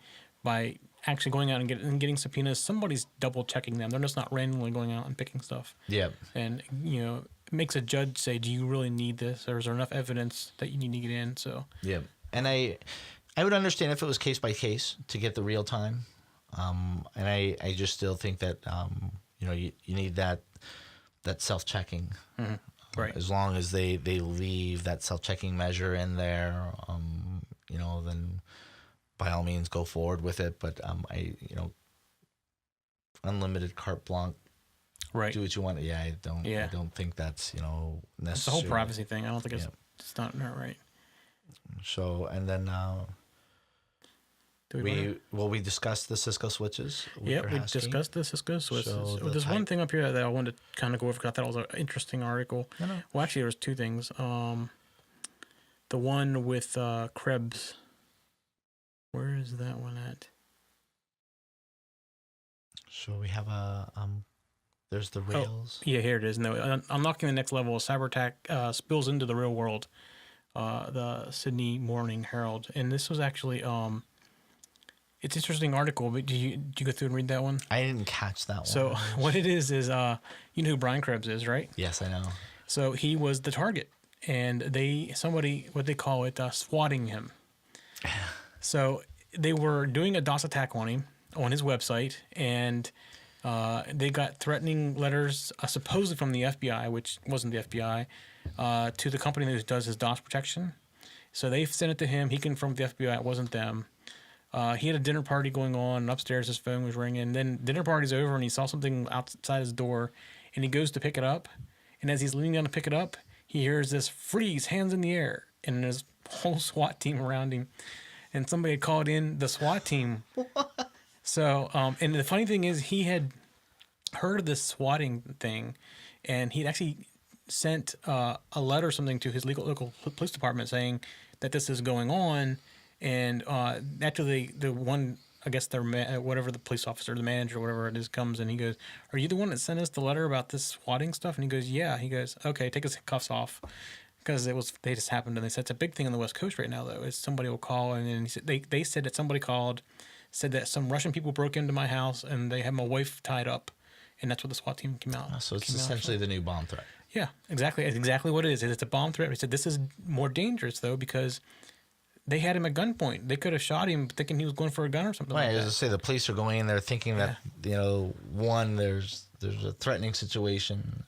actually going out and getting subpoenas, somebody's double checking them. They're just not randomly going out and picking stuff. Yeah. And it makes a judge say, "Do you really need this, or is there enough evidence that you need to get in?" So yeah, and I would understand if it was case by case to get the real time, and I just still think that you need that self-checking. Mm-hmm. Right. As long as they leave that self-checking measure in there, then by all means go forward with it. But unlimited carte blanche, right. do what you want. Yeah, I don't think that's necessary. It's the whole privacy thing. I don't think it's not right. So, and then we discussed the Cisco switches. Yeah, we discussed the Cisco switches. So there's one thing up here that I wanted to kind of go over because I thought it was an interesting article. No. Well, actually, there was two things. The one with Krebs. Where is that one at? So we have there's the Rails. Yeah, here it is. No, unlocking the next level. A cyber attack spills into the real world. The Sydney Morning Herald, and this was actually it's an interesting article. But did you go through and read that one? I didn't catch that one. So what it is you know who Brian Krebs is, right? Yes, I know. So he was the target, and what they call it, swatting him. So they were doing a DOS attack on him on his website, and they got threatening letters, supposedly from the FBI, which wasn't the FBI, to the company that does his DOS protection. So they sent it to him. He confirmed with the FBI it wasn't them. He had a dinner party going on, and upstairs his phone was ringing. Then dinner party's over, and he saw something outside his door, and he goes to pick it up. And as he's leaning down to pick it up, he hears this freeze, hands in the air, and there's a whole SWAT team around him. And somebody had called in the SWAT team. So, and the funny thing is, he had heard of this swatting thing, and he'd actually sent a letter or something to his local police department saying that this is going on. And after the one, I guess whatever the police officer, the manager, whatever it is, comes and he goes, "Are you the one that sent us the letter about this swatting stuff?" And he goes, "Yeah." He goes, "Okay, take his cuffs off," because they just happened. And they said it's a big thing on the West Coast right now, though. Is somebody will call, and then he said they said that somebody called, said that some Russian people broke into my house and they had my wife tied up, and that's what the SWAT team came out. So it's essentially the new bomb threat. Yeah, exactly. It's exactly what it is. It's a bomb threat. He said this is more dangerous though because they had him at gunpoint. They could have shot him thinking he was going for a gun or something Right, like as I that. say, the police are going in there thinking that one, there's a threatening situation.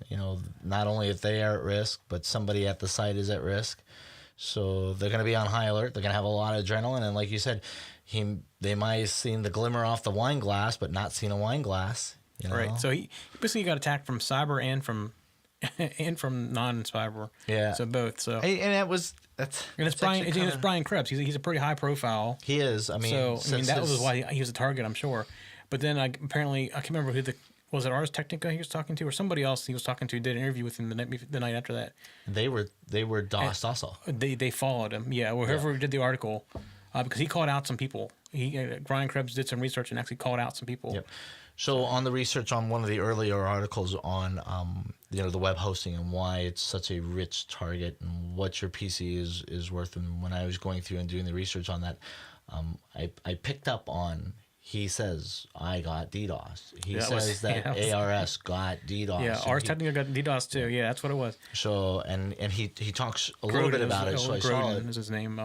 Not only if they are at risk, but somebody at the site is at risk. So they're going to be on high alert. They're going to have a lot of adrenaline, and like you said, they might have seen the glimmer off the wine glass, but not seen a wine glass. Right. So he basically got attacked from cyber and from non-cyber. Yeah. So both. So and it's Brian Krebs. He's a pretty high profile. He is. I mean, that was why he was a target, I'm sure. But then apparently I can't remember who was it Ars Technica he was talking to, or somebody else he was talking to did an interview with him the night after that. They were DOSed also. They followed him. Yeah, whoever did the article, because he called out some people. Brian Krebs did some research and actually called out some people. Yep. So on the research on one of the earlier articles on the web hosting and why it's such a rich target and what your PC is worth, and when I was going through and doing the research on that, I picked up on, he says I got DDoS. He says that ARS got DDoS. Yeah, Ars Technica got DDoS too. Yeah, that's what it was. So and he talks a little bit about it. So I saw it. Is his name.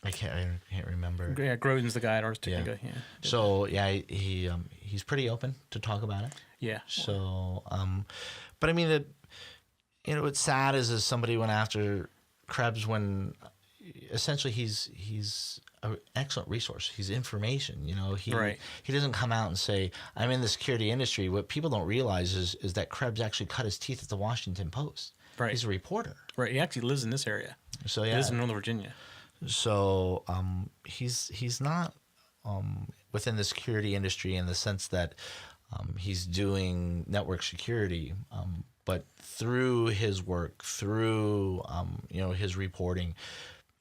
I can't remember. Yeah, Grodin's the guy at Ars Technica. Yeah. So he's pretty open to talk about it. Yeah. So but I mean what's sad is somebody went after Krebs when essentially he's an excellent resource. He's information. He doesn't come out and say I'm in the security industry. What people don't realize is that Krebs actually cut his teeth at the Washington Post. Right. He's a reporter. Right. He actually lives in this area. So He lives in Northern Virginia. So he's not within the security industry in the sense that he's doing network security, but through his work, through his reporting,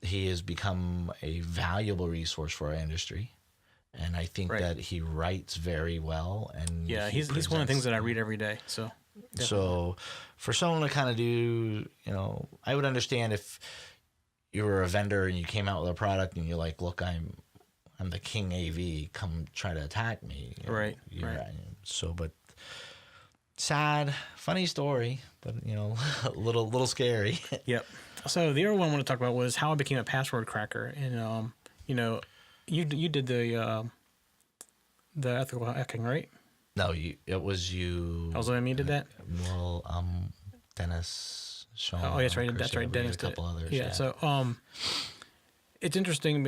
he has become a valuable resource for our industry. And I think that he writes very well. And he's one of the things that I read every day. So definitely. So for someone to kind of do, I would understand if you were a vendor and you came out with a product and you're like, look, I'm the king AV, come try to attack me. Right. So, but sad, funny story, but a little scary. Yep. So the other one I want to talk about was how I became a password cracker. And you did the ethical hacking, right? No, it was you. Oh, was it me did that? Well, Dennis. Sean, that's right. Chris, That's right. Dennis a couple did. others. Yeah. So it's interesting.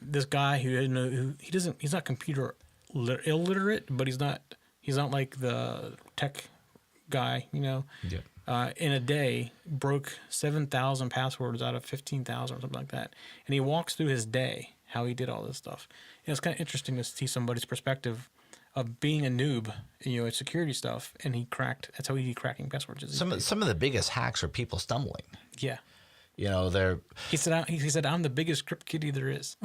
This guy he's not computer illiterate, but he's not like the tech guy. Yeah. In a day, broke 7,000 passwords out of 15,000 or something like that. And he walks through his day how he did all this stuff. And it's kind of interesting to see somebody's perspective of being a noob, at security stuff, and that's how he's cracking passwords. Some of the biggest hacks are people stumbling. Yeah. They're. He said, I'm the biggest script kiddie there is.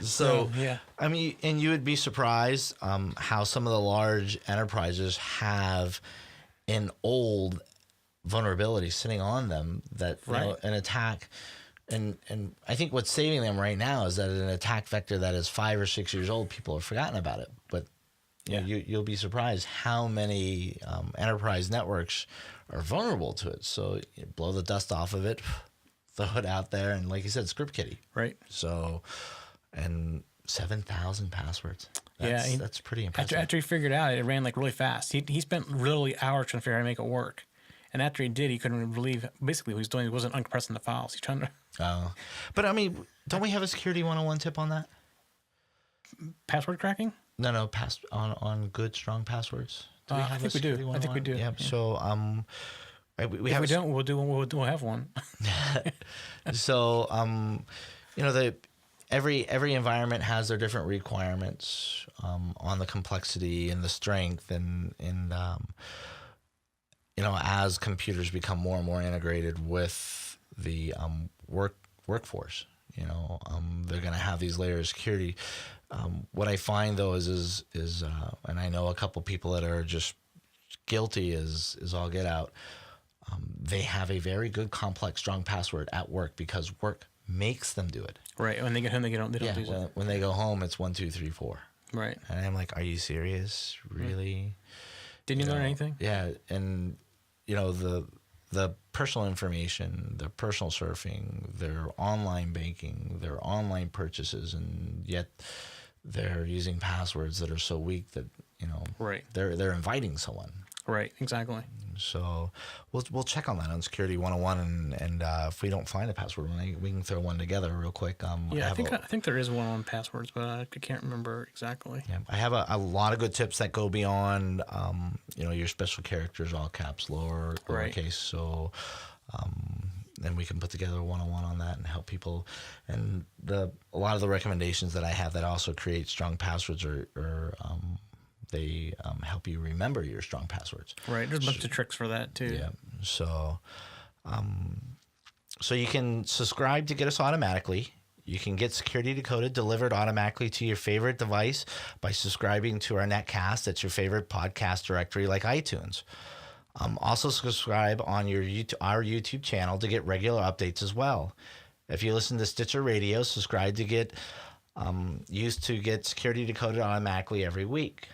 So yeah. I mean, and you would be surprised how some of the large enterprises have an old vulnerability sitting on them that an attack. And I think what's saving them right now is that an attack vector that is 5 or 6 years old, people have forgotten about it. But you'll be surprised how many enterprise networks are vulnerable to it. So you blow the dust off of it, throw it out there, and like you said, script kiddie. Right. So, and 7,000 passwords. That's pretty impressive. After he figured it out, it ran like really fast. He spent literally hours trying to figure out how to make it work. And after he did, he couldn't believe basically what he was doing. He wasn't uncompressing the files. He's trying to But I mean, don't we have a security 101 tip on that? password cracking. No, on good strong passwords. Do we I have think a we do. security I think we 101? do. Yep. Yeah. So we If have we don't, we'll have one. So you know, every environment has their different requirements on the complexity and the strength and you know, as computers become more and more integrated with the workforce, you know, they're going to have these layers of security. What I find though is and I know a couple people that are just guilty is all get out. They have a very good complex strong password at work because work makes them do it. Right. When they get home, they don't do it. When they go home, it's 1, 2, 3, 4. Right. And I'm like, are you serious? Really? Didn't you learn anything? Yeah. And, you know, the personal information, the personal surfing, their online banking, their online purchases, and yet they're using passwords that are so weak that, you know, Right. they're inviting someone. Right. Exactly. So we'll check on that on Security 101, and if we don't find a password, we can throw one together real quick. Yeah, I think there is one on passwords, but I can't remember exactly. Yeah, I have a lot of good tips that go beyond, you know, your special characters, all caps, lowercase. Right. So, then we can put together a 101 on that and help people. And a lot of the recommendations that I have that also create strong passwords are they help you remember your strong passwords. Right. There's a bunch of tricks for that too. Yeah. So, so you can subscribe to get us automatically. You can get Security Decoded delivered automatically to your favorite device by subscribing to our netcast at your favorite podcast directory like iTunes. Also subscribe on our YouTube channel to get regular updates as well. If you listen to Stitcher Radio, subscribe to get used to get Security Decoded automatically every week.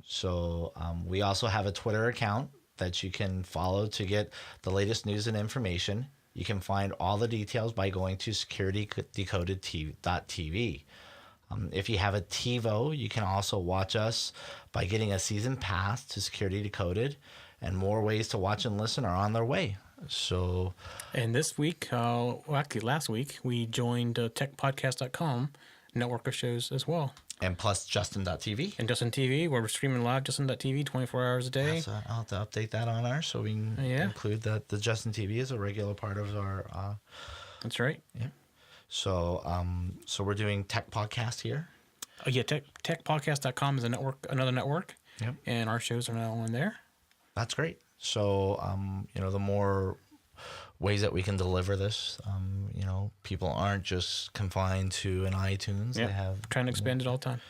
So we also have a Twitter account that you can follow to get the latest news and information. You can find all the details by going to securitydecoded.tv. If you have a TiVo, you can also watch us by getting a season pass to Security Decoded, and more ways to watch and listen are on their way. So, and this week, actually last week, we joined techpodcast.com network of shows as well. And plus Justin.tv. And Justin TV, where we're streaming live, Justin.tv, 24 hours a day. So I'll have to update that on ours so we can include that the Justin TV is a regular part of our... That's right. Yeah. So so we're doing Tech Podcast here. Yeah, techpodcast.com is another network. Yep. And our shows are now on there. That's great. So, you know, the more ways that we can deliver this, you know, people aren't just confined to an iTunes. Yep. They have Trying to expand it all the time.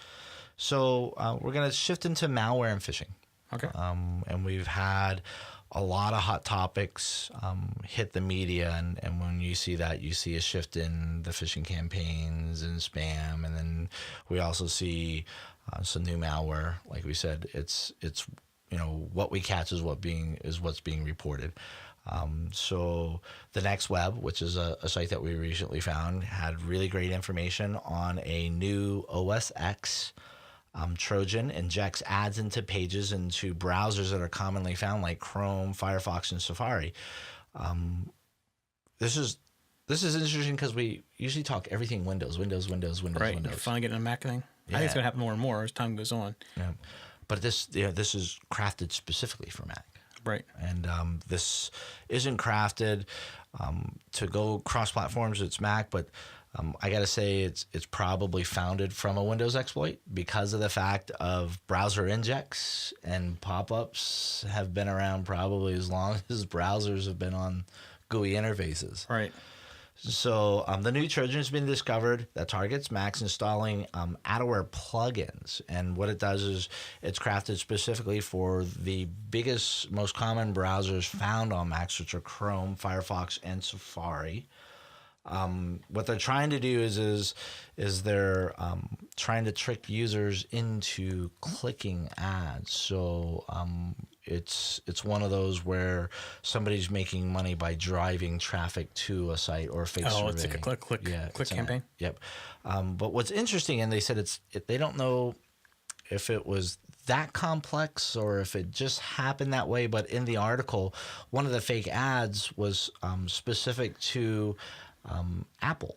So we're going to shift into malware and phishing. Okay. And we've had a lot of hot topics hit the media, and when you see that, you see a shift in the phishing campaigns and spam, and then we also see some new malware. Like we said, it's you know, what we catch is what's being reported. So the Next Web, which is a site that we recently found, had really great information on a new OS X Trojan injects ads into pages into browsers that are commonly found like Chrome, Firefox, and Safari. This is interesting because we usually talk everything Windows. Right. Windows. You're finally getting a Mac thing. Yeah. I think it's going to happen more and more as time goes on. Yeah. But this is crafted specifically for Mac. Right. And this isn't crafted to go cross-platforms. It's Mac, but I got to say it's probably founded from a Windows exploit because of the fact of browser injects and pop-ups have been around probably as long as browsers have been on GUI interfaces. Right. So the new Trojan has been discovered that targets Macs installing adware plugins. And what it does is it's crafted specifically for the biggest, most common browsers found on Macs, which are Chrome, Firefox, and Safari. What they're trying to do is they're trying to trick users into clicking ads. So it's one of those where somebody's making money by driving traffic to a site or a fake survey. Oh, it's like a click campaign. Yep. But what's interesting, and they said they don't know if it was that complex or if it just happened that way. But in the article, one of the fake ads was specific to Apple.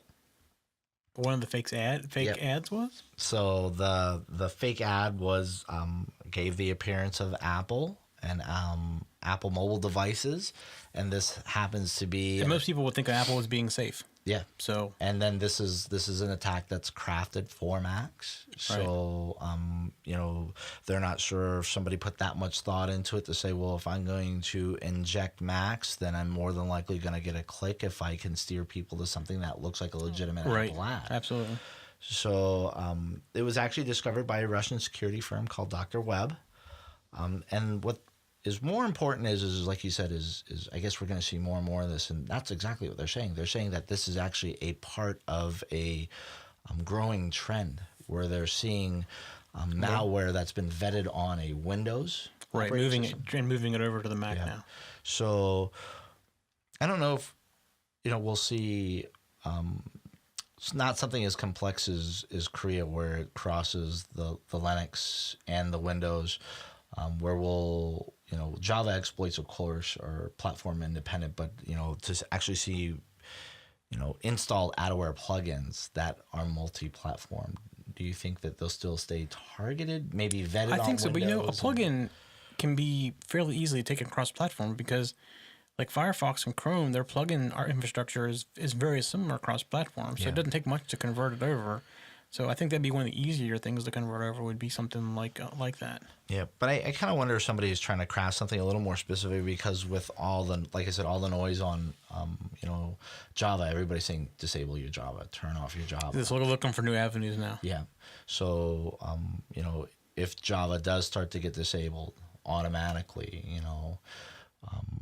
One of the fake Yep. ads was? So the fake ad was gave the appearance of Apple and Apple mobile devices, and this happens to be And most people would think of Apple as being safe. yeah. So And then this is an attack that's crafted for Macs. So they're not sure if somebody put that much thought into it to say, well, if I'm going to inject Macs, then I'm more than likely going to get a click if I can steer people to something that looks like a legitimate right, Apple ad. absolutely. So it was actually discovered by a Russian security firm called Dr. Webb. And what is more important is like you said, is I guess we're going to see more and more of this. And that's exactly what they're saying. They're saying that this is actually a part of a growing trend where they're seeing malware that's been vetted on a Windows. Right, operating moving it over to the Mac Yeah. now. So I don't know if we'll see. It's not something as complex as Korea, where it crosses the Linux and the Windows, where we'll Java exploits, of course, are platform independent, but to actually see installed adware plugins that are multi-platform. Do you think that they'll still stay targeted? Maybe vetted. I think so, but a Windows plugin can be fairly easily taken cross-platform because, like Firefox and Chrome, their plugin infrastructure is very similar across platforms, so it doesn't take much to convert it over. So I think that'd be one of the easier things to convert over would be something like that. Yeah, but I kind of wonder if somebody is trying to craft something a little more specific, because with all the, like I said, all the noise on Java, everybody's saying disable your Java, turn off your Java. It's looking for new avenues now. Yeah. So, if Java does start to get disabled automatically,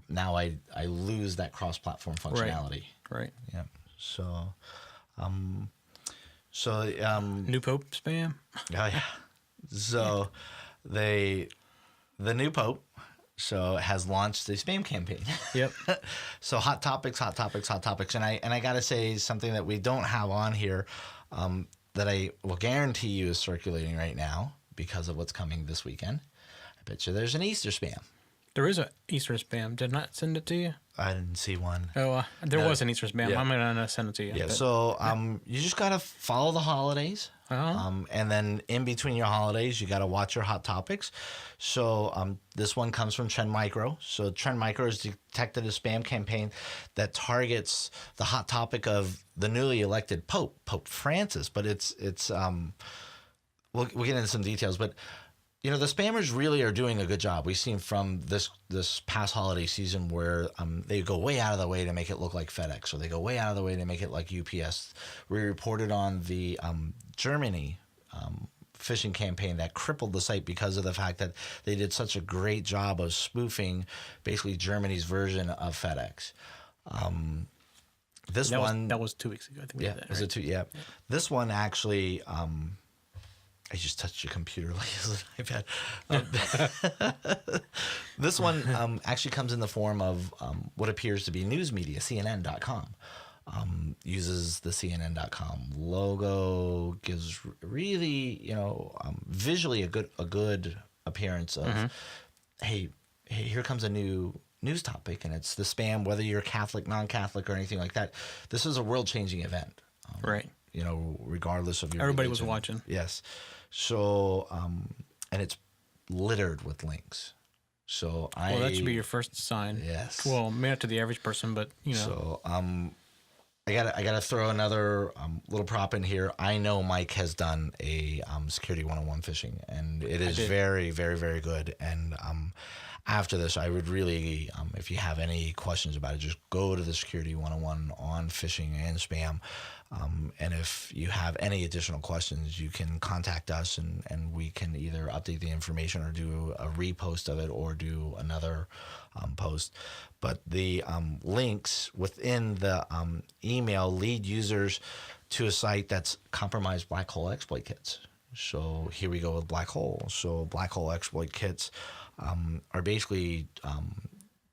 now I lose that cross-platform functionality. Right. Yeah. So, New Pope spam. oh yeah. So, the new Pope has launched a spam campaign. Yep. So hot topics, and I gotta say something that we don't have on here, that I will guarantee you is circulating right now because of what's coming this weekend. I bet you there's an Easter spam. There is a Easter spam. Did not send it to you? I didn't see one. Oh, there was an Easter spam. Yeah. I'm gonna send it to you. Yeah. But- So you just gotta follow the holidays. And then in between your holidays, you got to watch your hot topics. So this one comes from Trend Micro. So Trend Micro has detected a spam campaign that targets the hot topic of the newly elected Pope, Pope Francis. But it's we'll get into some details. But the spammers really are doing a good job. We've seen from this past holiday season where they go way out of the way to make it look like FedEx, or they go way out of the way to make it like UPS. We reported on the Germany phishing campaign that crippled the site because of the fact that they did such a great job of spoofing basically Germany's version of FedEx. That was 2 weeks ago. I think we Yeah, did that, was right? it two? Yeah. This one actually, I just touched your computer like this iPad. This one actually comes in the form of what appears to be news media, CNN.com. Uses the CNN.com logo, gives really, visually a good appearance of, hey, here comes a new news topic, and it's the spam, whether you're Catholic, non-Catholic, or anything like that. This is a world-changing event. Right. Regardless of your Everybody was religion. watching. Yes. So, and it's littered with links. So Well, that should be your first sign. Yes. Well, maybe not to the average person, but So, I gotta throw another little prop in here. I know Mike has done a Security 101 phishing, and it is very, very, very good. And after this, I would really, if you have any questions about it, just go to the Security 101 on phishing and spam. And if you have any additional questions, you can contact us, and we can either update the information or do a repost of it or do another post. But the links within the email lead users to a site that's compromised black hole exploit kits. So here we go with black hole. So black hole exploit kits are basically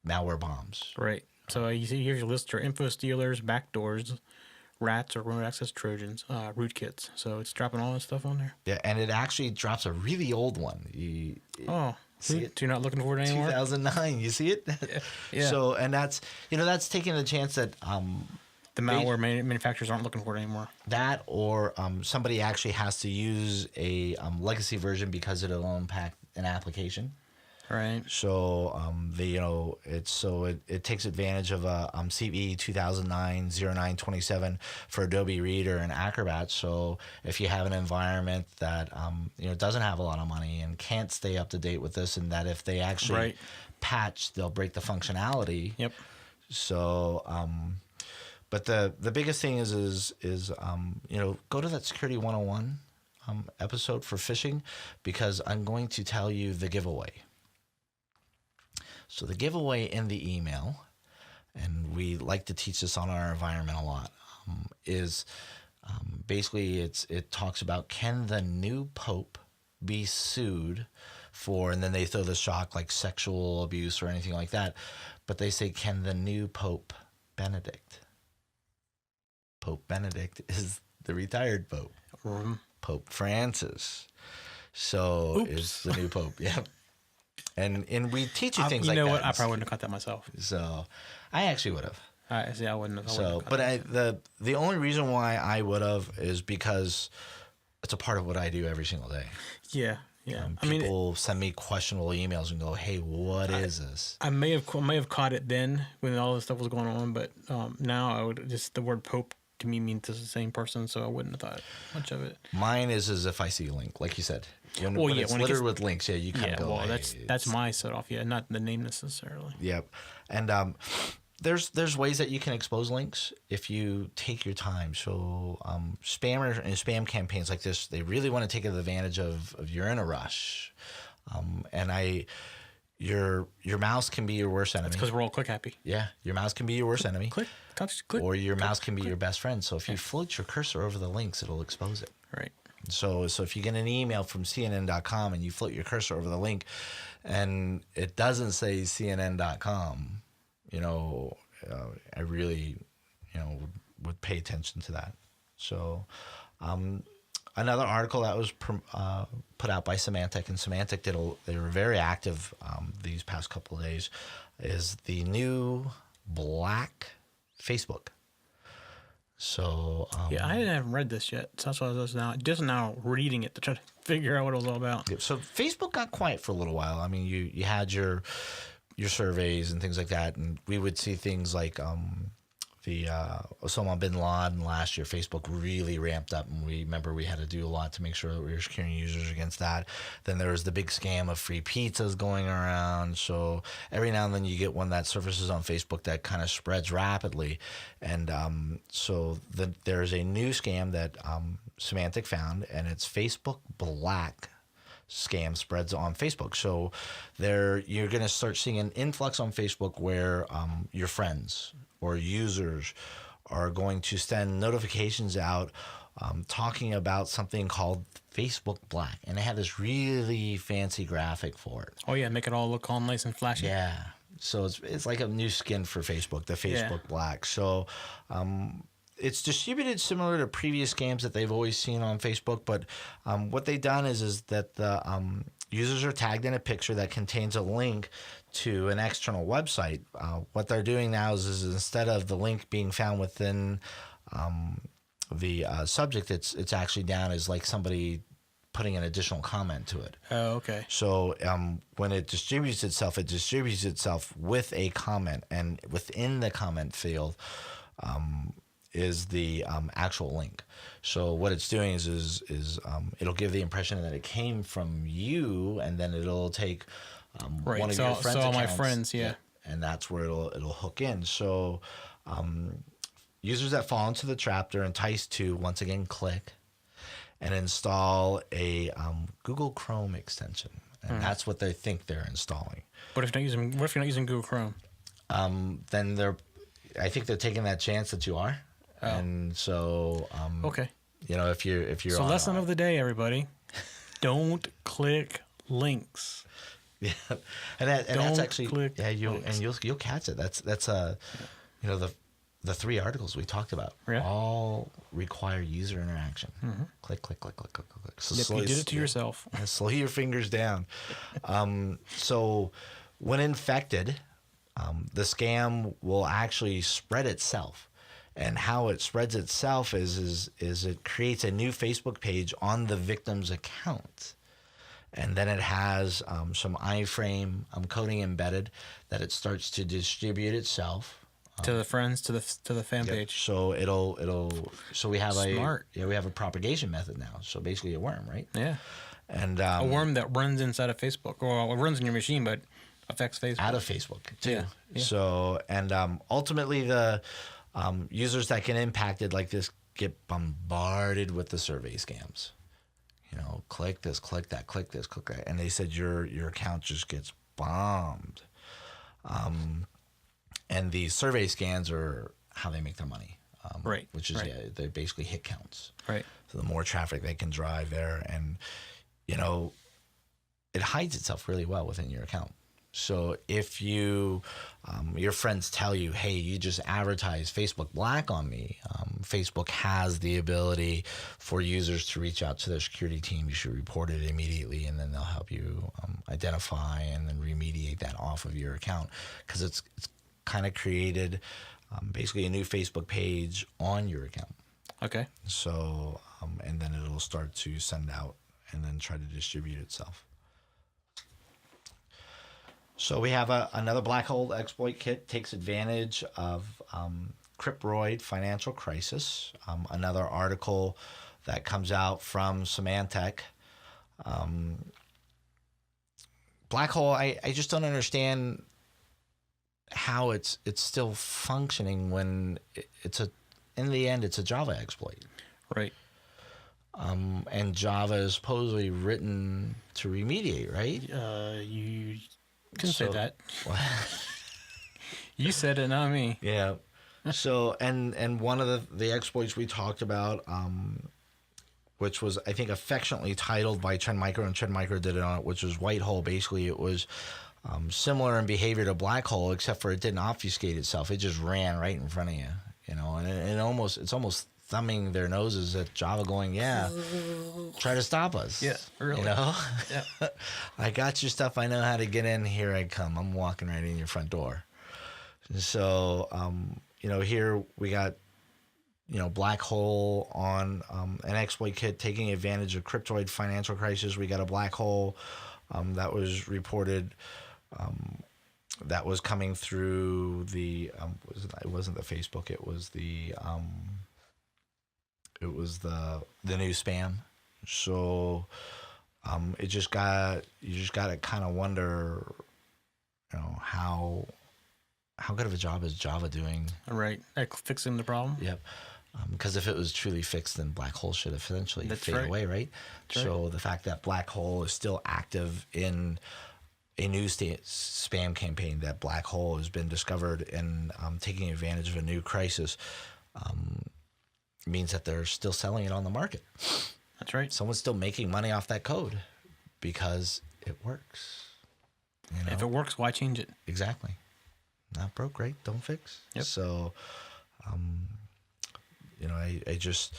malware bombs. right. So you see here's your list for info stealers, backdoors, rats or remote access Trojans, rootkits. So it's dropping all this stuff on there. Yeah, and it actually drops a really old one. Oh, see so it? you're not looking for it anymore? 2009. You see it? Yeah. So, and that's taking the chance that The malware manufacturers aren't looking for it anymore. that or somebody actually has to use a legacy version because it'll impact an application. Right. So it takes advantage of a CVE 2009-0927 for Adobe Reader and Acrobat. So if you have an environment that doesn't have a lot of money and can't stay up to date with this, and that if they actually patch, they'll break the functionality. Yep. So but the biggest thing is go to that Security 101 episode for phishing, because I'm going to tell you the giveaway. So the giveaway in the email, and we like to teach this on our environment a lot, is basically it talks about, can the new Pope be sued for, and then they throw the shock like sexual abuse or anything like that, but they say, can the new Pope Benedict? Pope Benedict is the retired Pope. Pope Francis. So is the new Pope. Yeah. And we teach you things like that. You know what? I probably wouldn't have caught that myself. So I actually would have. I wouldn't have. The only reason why I would have is because it's a part of what I do every single day. Yeah. Yeah. People send me questionable emails and go, "Hey, what is this?" I may have caught it then when all this stuff was going on, but now I would just, the word Pope to me means the same person, so I wouldn't have thought much of it. Mine is as if I see a link, like you said. When it's littered with links, you kind of go. Well, that's my set off. Yeah, not the name necessarily. Yep, and there's ways that you can expose links if you take your time. So spammers and spam campaigns like this, they really want to take advantage of you're in a rush, your mouse can be your worst enemy. It's because we're all click happy. Yeah, your mouse can be your worst enemy. Click, touch, click. Or your mouse can be your best friend. So if you float your cursor over the links, it'll expose it. Right. So if you get an email from CNN.com and you float your cursor over the link, and it doesn't say CNN.com, I really, would pay attention to that. So, another article that was put out by Symantec, and Symantec they were very active these past couple of days, is the new black Facebook. So yeah, I haven't read this yet. So that's why I was just now reading it to try to figure out what it was all about. So Facebook got quiet for a little while. I mean, you had your surveys and things like that, and we would see things like the Osama bin Laden last year. Facebook really ramped up, and we had to do a lot to make sure that we were securing users against that. Then there was the big scam of free pizzas going around. So every now and then you get one that surfaces on Facebook that kind of spreads rapidly. And there's a new scam that Symantec found, and it's Facebook Black scam spreads on Facebook. So you're going to start seeing an influx on Facebook where your friends or users are going to send notifications out talking about something called Facebook Black. And they have this really fancy graphic for it. Oh, yeah, make it all look all nice and flashy. Yeah. So it's like a new skin for Facebook, the Facebook Black. So it's distributed similar to previous scams that they've always seen on Facebook. But what they've done is that the users are tagged in a picture that contains a link to an external website. What they're doing now is instead of the link being found within the subject, it's actually down as like somebody putting an additional comment to it. Oh, okay. So when it distributes itself with a comment, and within the comment field is the actual link. So what it's doing is it'll give the impression that it came from you, and then it'll take one of your friends' all my accounts, friends, yeah, and that's where it'll hook in. So users that fall into the trap, they're enticed to once again click and install a Google Chrome extension, and that's what they think they're installing. What if you're not using Google Chrome? Then I think they're taking that chance that you are. Oh. And so, okay. If you're so lesson of the day, everybody, don't click links. Yeah, and that's actually click you'll catch it. That's the the 3 articles we talked about all require user interaction. Click, click, click, click, click, click. So you did it to yourself. Slow your fingers down. So when infected, the scam will actually spread itself. And how it spreads itself is it creates a new Facebook page on the victim's account. And then it has some iframe coding embedded that it starts to distribute itself To the friends, to the fan page. So so we have Smart. we have a propagation method now. So basically a worm, right? Yeah. And A worm that runs inside of Facebook. Well, it runs in your machine, but affects Facebook. out of Facebook too. Yeah. So ultimately the users that get impacted like this get bombarded with the survey scams. You know, click this, click that, click this, click that, and they said your account just gets bombed. And the survey scans are how they make their money. Right. Which is they're basically hit counts. Right. So the more traffic they can drive there, and you know, it hides itself really well within your account. So if you, your friends tell you, hey, you just advertised Facebook Black on me, Facebook has the ability for users to reach out to their security team. You should report it immediately, and then they'll help you identify and then remediate that off of your account, because it's kind of created basically a new Facebook page on your account. Okay. So, and then it'll start to send out and then try to distribute itself. So we have another black hole exploit kit takes advantage of Cryptroid financial crisis. Another article that comes out from Symantec. Black hole, I just don't understand how it's still functioning when in the end it's a Java exploit. Right. And Java is supposedly written to remediate, right? You can say that. Well, You said it, not me. yeah. So and one of the exploits we talked about, which was I think affectionately titled by Trend Micro, and Trend Micro did it on it, which was White Hole. Basically, it was similar in behavior to Black Hole, except for it didn't obfuscate itself. It just ran right in front of you, you know, and it's almost thumbing their noses at Java, going, "Yeah, try to stop us." Yeah, really. You know, Yeah. I got your stuff. I know how to get in. Here I come. I'm walking right in your front door. So, you know, here we got, you know, Black Hole on an exploit kit taking advantage of Cryptroid financial crisis. We got a Black Hole that was reported. That was coming through the it wasn't the Facebook. It was the new spam. So you just got to kind of wonder, you know, how good of a job is Java doing? Right. Like fixing the problem. Yep. Because if it was truly fixed, then Black Hole should eventually fade right. away, right? That's So the fact that Black Hole is still active in a new spam campaign, that Black Hole has been discovered and taking advantage of a new crisis, means that they're still selling it on the market. That's right. Someone's still making money off that code because it works. You know? If it works, why change it? Exactly. Not broke, right? Don't fix. Yep. So, you know, I just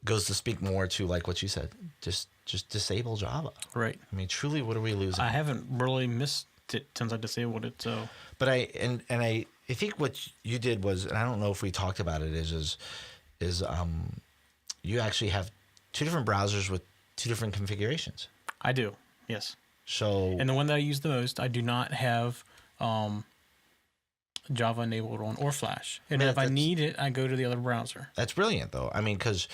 goes to speak more to like what you said. Just disable Java. Right. I mean, truly, what are we losing? I haven't really missed it since I disabled it. So. But I think what you did was, and I don't know if we talked about it, is you actually have two different browsers with two different configurations. I do. Yes. So. And the one that I use the most, I do not have Java enabled on or Flash. And if I need it, I go to the other browser. That's brilliant, though. I mean, because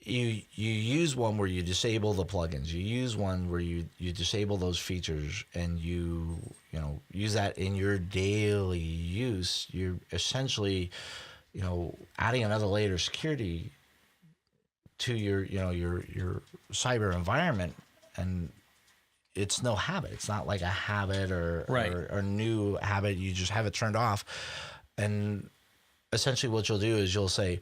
you use one where you disable the plugins. You use one where you disable those features, and you know, use that in your daily use. You're essentially, you know, adding another layer of security to your cyber environment, and it's no habit. It's not like a habit or new habit. You just have it turned off. And essentially what you'll do is you'll say,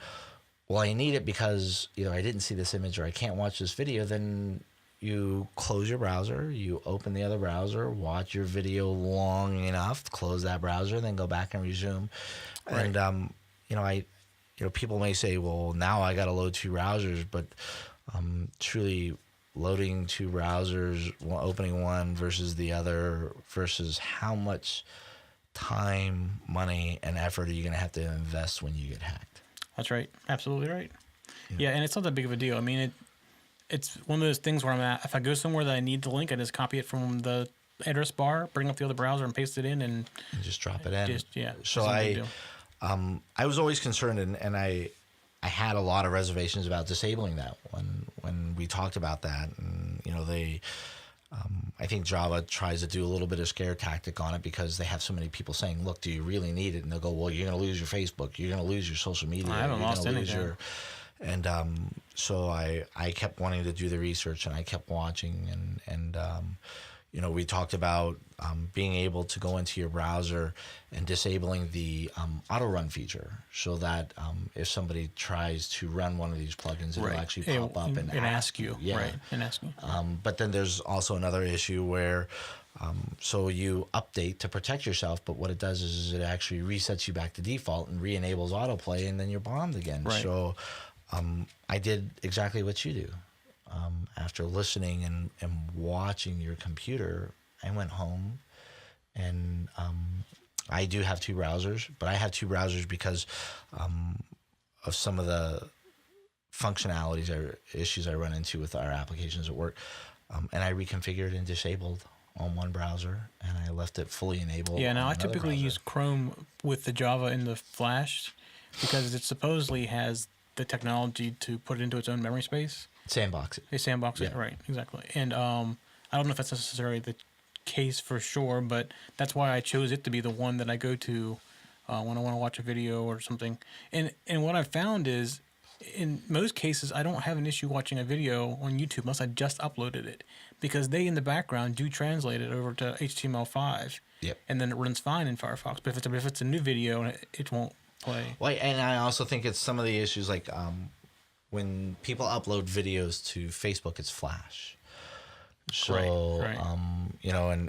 well, I need it because, you know, I didn't see this image or I can't watch this video. Then you close your browser, you open the other browser, watch your video long enough, close that browser, then go back and resume. Right. And people may say, well, now I got to load 2 browsers, but truly loading 2 browsers, opening one versus the other, versus how much time, money, and effort are you going to have to invest when you get hacked? That's right. Absolutely right. Yeah, and it's not that big of a deal. I mean, it's one of those things where if I go somewhere that I need the link, I just copy it from the address bar, bring up the other browser, and paste it in, and just drop it in. So I was always concerned, and I had a lot of reservations about disabling that when we talked about that, and I think Java tries to do a little bit of scare tactic on it because they have so many people saying, look, do you really need it? And they'll go, well, you're going to lose your Facebook. You're going to lose your social media. I haven't lost anything. And so I kept wanting to do the research, and I kept watching, and we talked about being able to go into your browser and disabling the auto run feature, so that if somebody tries to run one of these plugins, it'll actually pop up and ask you. Yeah. Right. And ask you. But then there's also another issue where so you update to protect yourself, but what it does is it actually resets you back to default and re-enables autoplay, and then you're bombed again. Right. So I did exactly what you do. After listening and watching your computer, I went home, and I do have 2 browsers, but I have 2 browsers because of some of the functionalities or issues I run into with our applications at work. And I reconfigured and disabled on one browser, and I left it fully enabled. Yeah, now I typically use Chrome with the Java and the Flash because it supposedly has the technology to put it into its own memory space. Sandbox it. They sandbox it, right, exactly. And I don't know if that's necessarily the case for sure, but that's why I chose it to be the one that I go to when I want to watch a video or something. And what I've found is, in most cases, I don't have an issue watching a video on YouTube unless I just uploaded it, because they in the background do translate it over to HTML5. Yep. And then it runs fine in Firefox. But if it's a new video, it won't play. Well, and I also think it's some of the issues like when people upload videos to Facebook, it's Flash. So, right.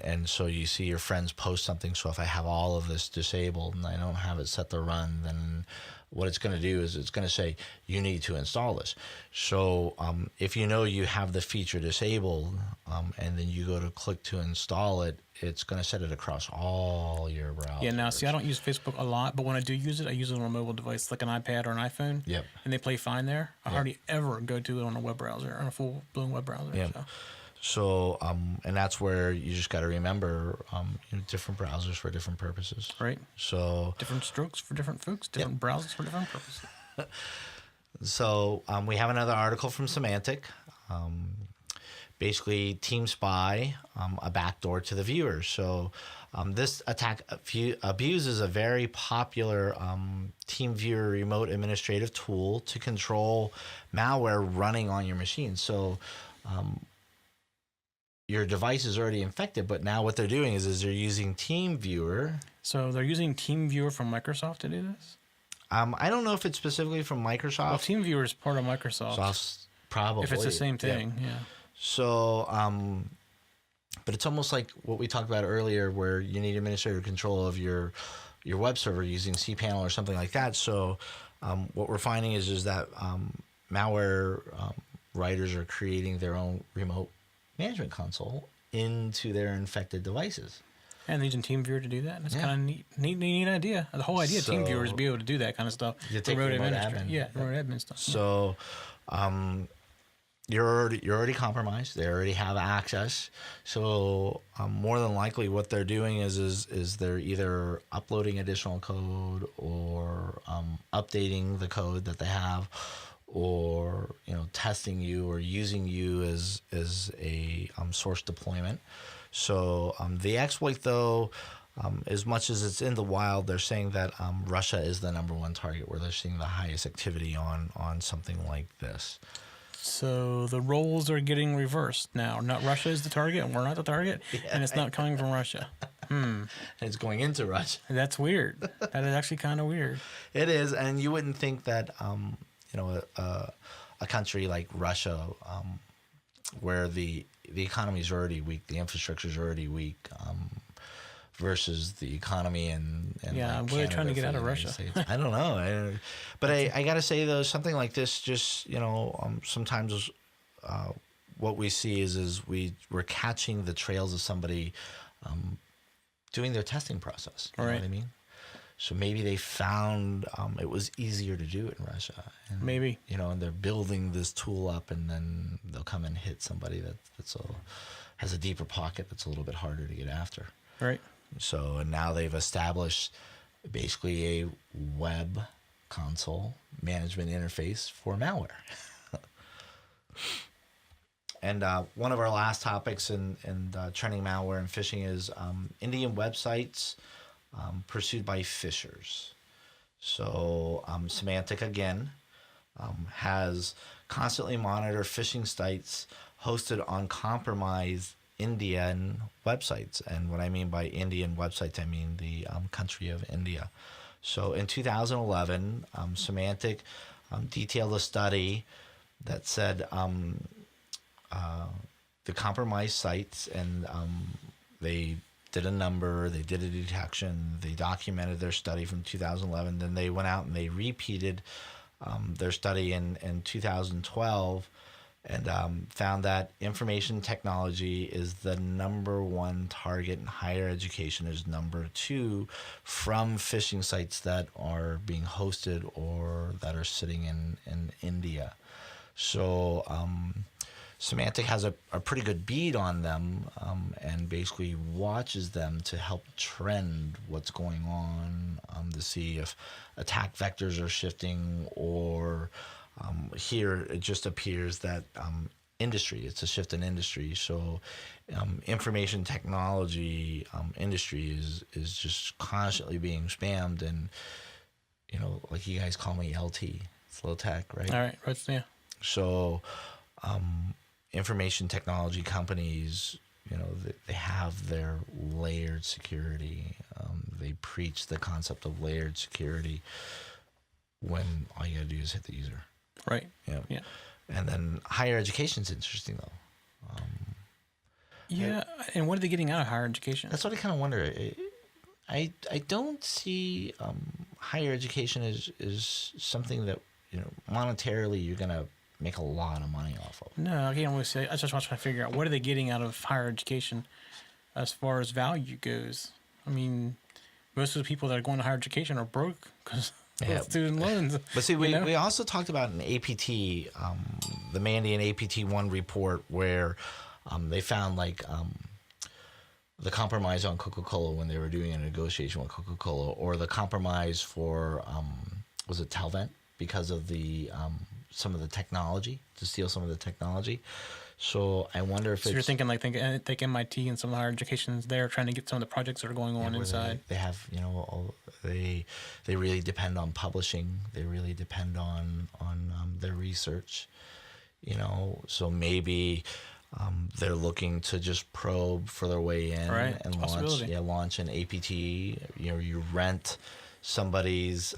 And so you see your friends post something. So if I have all of this disabled and I don't have it set to run, then what it's going to do is it's going to say, you need to install this. So if you have the feature disabled and then you go to click to install it, it's going to set it across all your browsers. Yeah, now, see, I don't use Facebook a lot, but when I do use it, I use it on a mobile device like an iPad or an iPhone. Yep. And they play fine there. I hardly ever go to it on a web browser, on a full-blown web browser. Yep. So, and that's where you just got to remember different browsers for different purposes. Right. So different strokes for different folks, different browsers for different purposes. So we have another article from Semantic. Basically, Team Spy, a backdoor to the viewer. So this attack abuses a very popular Team Viewer remote administrative tool to control malware running on your machine. So your device is already infected, but now what they're doing is they're using Team Viewer. So they're using Team Viewer from Microsoft to do this? I don't know if it's specifically from Microsoft. Well, Team Viewer is part of Microsoft. Soft's probably. If it's the same thing, yeah. So, but it's almost like what we talked about earlier, where you need administrative control of your web server using cPanel or something like that. So, what we're finding is that malware writers are creating their own remote management console into their infected devices. And they're using TeamViewer to do that. That's kind of neat idea. The whole idea of TeamViewer is to be able to do that kind of stuff. You take remote admin. Yeah, remote admin stuff. So you're already compromised. They already have access. So more than likely, what they're doing is they're either uploading additional code or updating the code that they have, or testing you or using you as a source deployment. So the exploit, though, as much as it's in the wild, they're saying that Russia is the #1 target where they're seeing the highest activity on something like this. So the roles are getting reversed now. Not Russia is the target, and we're not the target, and it's not coming from Russia. It's going into Russia. That's weird. That is actually kind of weird. It is, and you wouldn't think that a country like Russia, where the economy is already weak, the infrastructure is already weak, versus the economy and Yeah, like what are they trying to Canada get for out the of United Russia? States. I don't know. But I got to say, though, something like this just, sometimes what we see is we're catching the trails of somebody doing their testing process. You know what I mean? So maybe they found it was easier to do it in Russia. And, Maybe. and they're building this tool up, and then they'll come and hit somebody has a deeper pocket that's a little bit harder to get after. Right. So, and now they've established basically a web console management interface for malware. And one of our last topics in trending malware and phishing is Indian websites pursued by phishers. So Symantec, again, has constantly monitored phishing sites hosted on compromised Indian websites. And what I mean by Indian websites, I mean the country of India. So in 2011, Symantec detailed a study that said the compromised sites, and they did a number, they did a detection, they documented their study from 2011, then they went out and they repeated their study in 2012, and found that information technology is the number one target in higher education, is number two from phishing sites that are being hosted or that are sitting in India. So Symantec has a pretty good bead on them, and basically watches them to help trend what's going on, to see if attack vectors are shifting, or here it just appears that it's a shift in industry. So information technology industry is just constantly being spammed, and like you guys call me LT, it's low tech, right? All right. Right. Yeah. So information technology companies, they have their layered security. They preach the concept of layered security when all you gotta do is hit the user. Right. Yeah. And then higher education's interesting though. Yeah. And what are they getting out of higher education? That's what I kind of wonder. I don't see higher education is something that monetarily you're gonna make a lot of money off of. No, I can't always say. I just want to figure out what are they getting out of higher education as far as value goes. I mean, most of the people that are going to higher education are broke because of student loans. But see, we also talked about an APT, the Mandy and APT-1 report, where they found the compromise on Coca-Cola when they were doing a negotiation with Coca-Cola, or the compromise for was it Telvent, because of the some of the technology, to steal some of the technology. So I wonder if you're thinking like MIT and some of the higher educations there trying to get some of the projects that are going on inside. They have they really depend on publishing. They really depend on their research. So maybe they're looking to just probe for their way in, right. And launch an APT. You rent somebody's.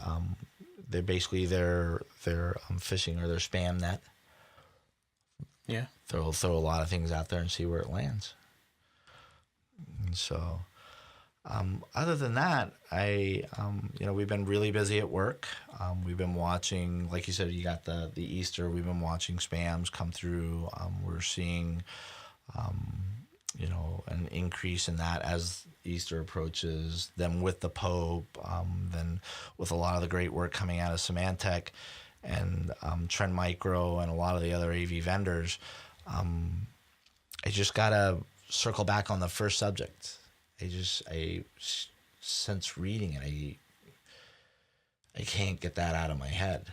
They're basically their phishing or their spam net. Yeah. Throw a lot of things out there and see where it lands. And so, other than that, we've been really busy at work. We've been watching, like you said, you got the Easter. We've been watching spams come through. We're seeing, an increase in that as Easter approaches. Then with the Pope, then with a lot of the great work coming out of Symantec and Trend Micro and a lot of the other AV vendors, I just gotta circle back on the first subject. Since reading it, I can't get that out of my head.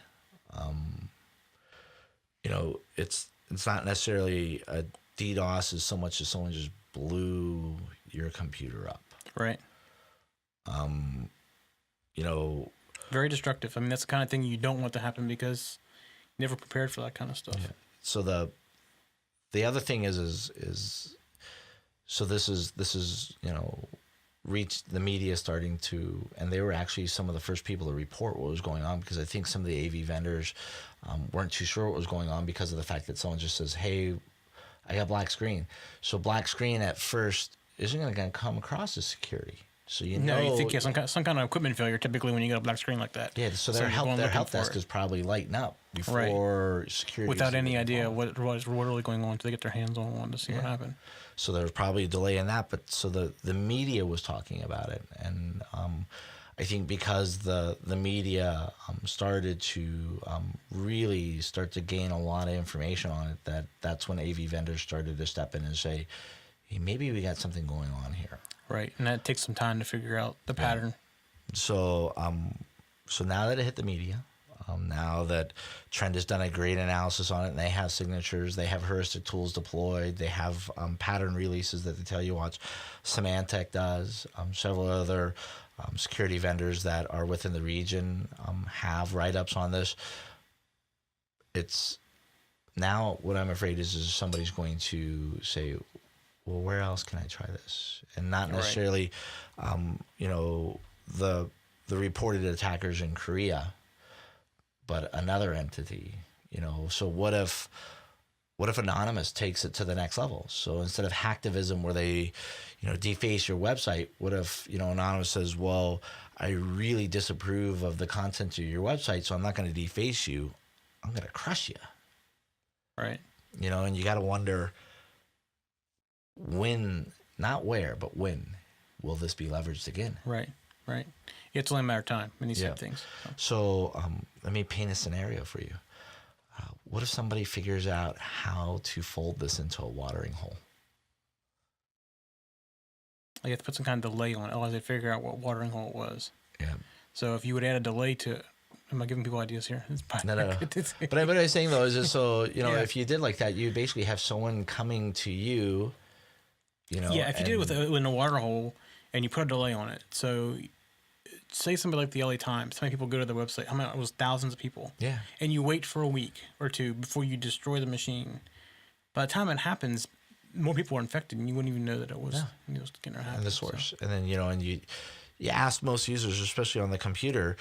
It's not necessarily a DDoS as so much as someone just blew your computer up. Right. Very destructive. I mean, that's the kind of thing you don't want to happen because you're never prepared for that kind of stuff. Yeah. So the other thing is so this is reached the media starting to, and they were actually some of the first people to report what was going on, because I think some of the AV vendors weren't too sure what was going on because of the fact that someone just says, hey, I got black screen. So black screen at first isn't going to come across as security. So you No, know, you think you have some kind of equipment failure typically when you get a black screen like that. yeah. So you're going their looking help for desk it. is probably lighting up before security without is any even idea involved. what really going on until they get their hands on one to see what happened. So there was probably a delay in that, but so the media was talking about it, and I think because the media started to really start to gain a lot of information on it, that's when AV vendors started to step in and say, hey, maybe we got something going on here. Right, and that takes some time to figure out the pattern. So so now that it hit the media, now that Trend has done a great analysis on it, and they have signatures, they have heuristic tools deployed, they have pattern releases that they tell you watch. Symantec does. Several other security vendors that are within the region have write-ups on this. It's now what I'm afraid is somebody's going to say, well, where else can I try this? And not necessarily, you know, the reported attackers in Korea, but another entity, you know. So what if Anonymous takes it to the next level? So instead of hacktivism where they, you know, deface your website, what if, you know, Anonymous says, well, I really disapprove of the content of your website, so I'm not going to deface you. I'm going to crush you. Right. You know, and you got to wonder when, not where, but when will this be leveraged again? Right. It's only a matter of time in these type of things. So let me paint a scenario for you. What if somebody figures out how to fold this into a watering hole? You have to put some kind of delay on it, otherwise they figure out what watering hole it was. Yeah. So if you would add a delay to it, am I giving people ideas here? No. But what I was saying though is just so, you know, Yeah. if you did like that, you basically have someone coming to you, you know. Yeah, if you did it with a water hole and you put a delay on it. So say somebody like the LA Times, how many people go to their website? How many? It was thousands of people. Yeah. And you wait for a week or two before you destroy the machine. By the time it happens, more people are infected, and you wouldn't even know that it was getting hacked. And the source. And then, you know, and you ask most users, especially on the computer,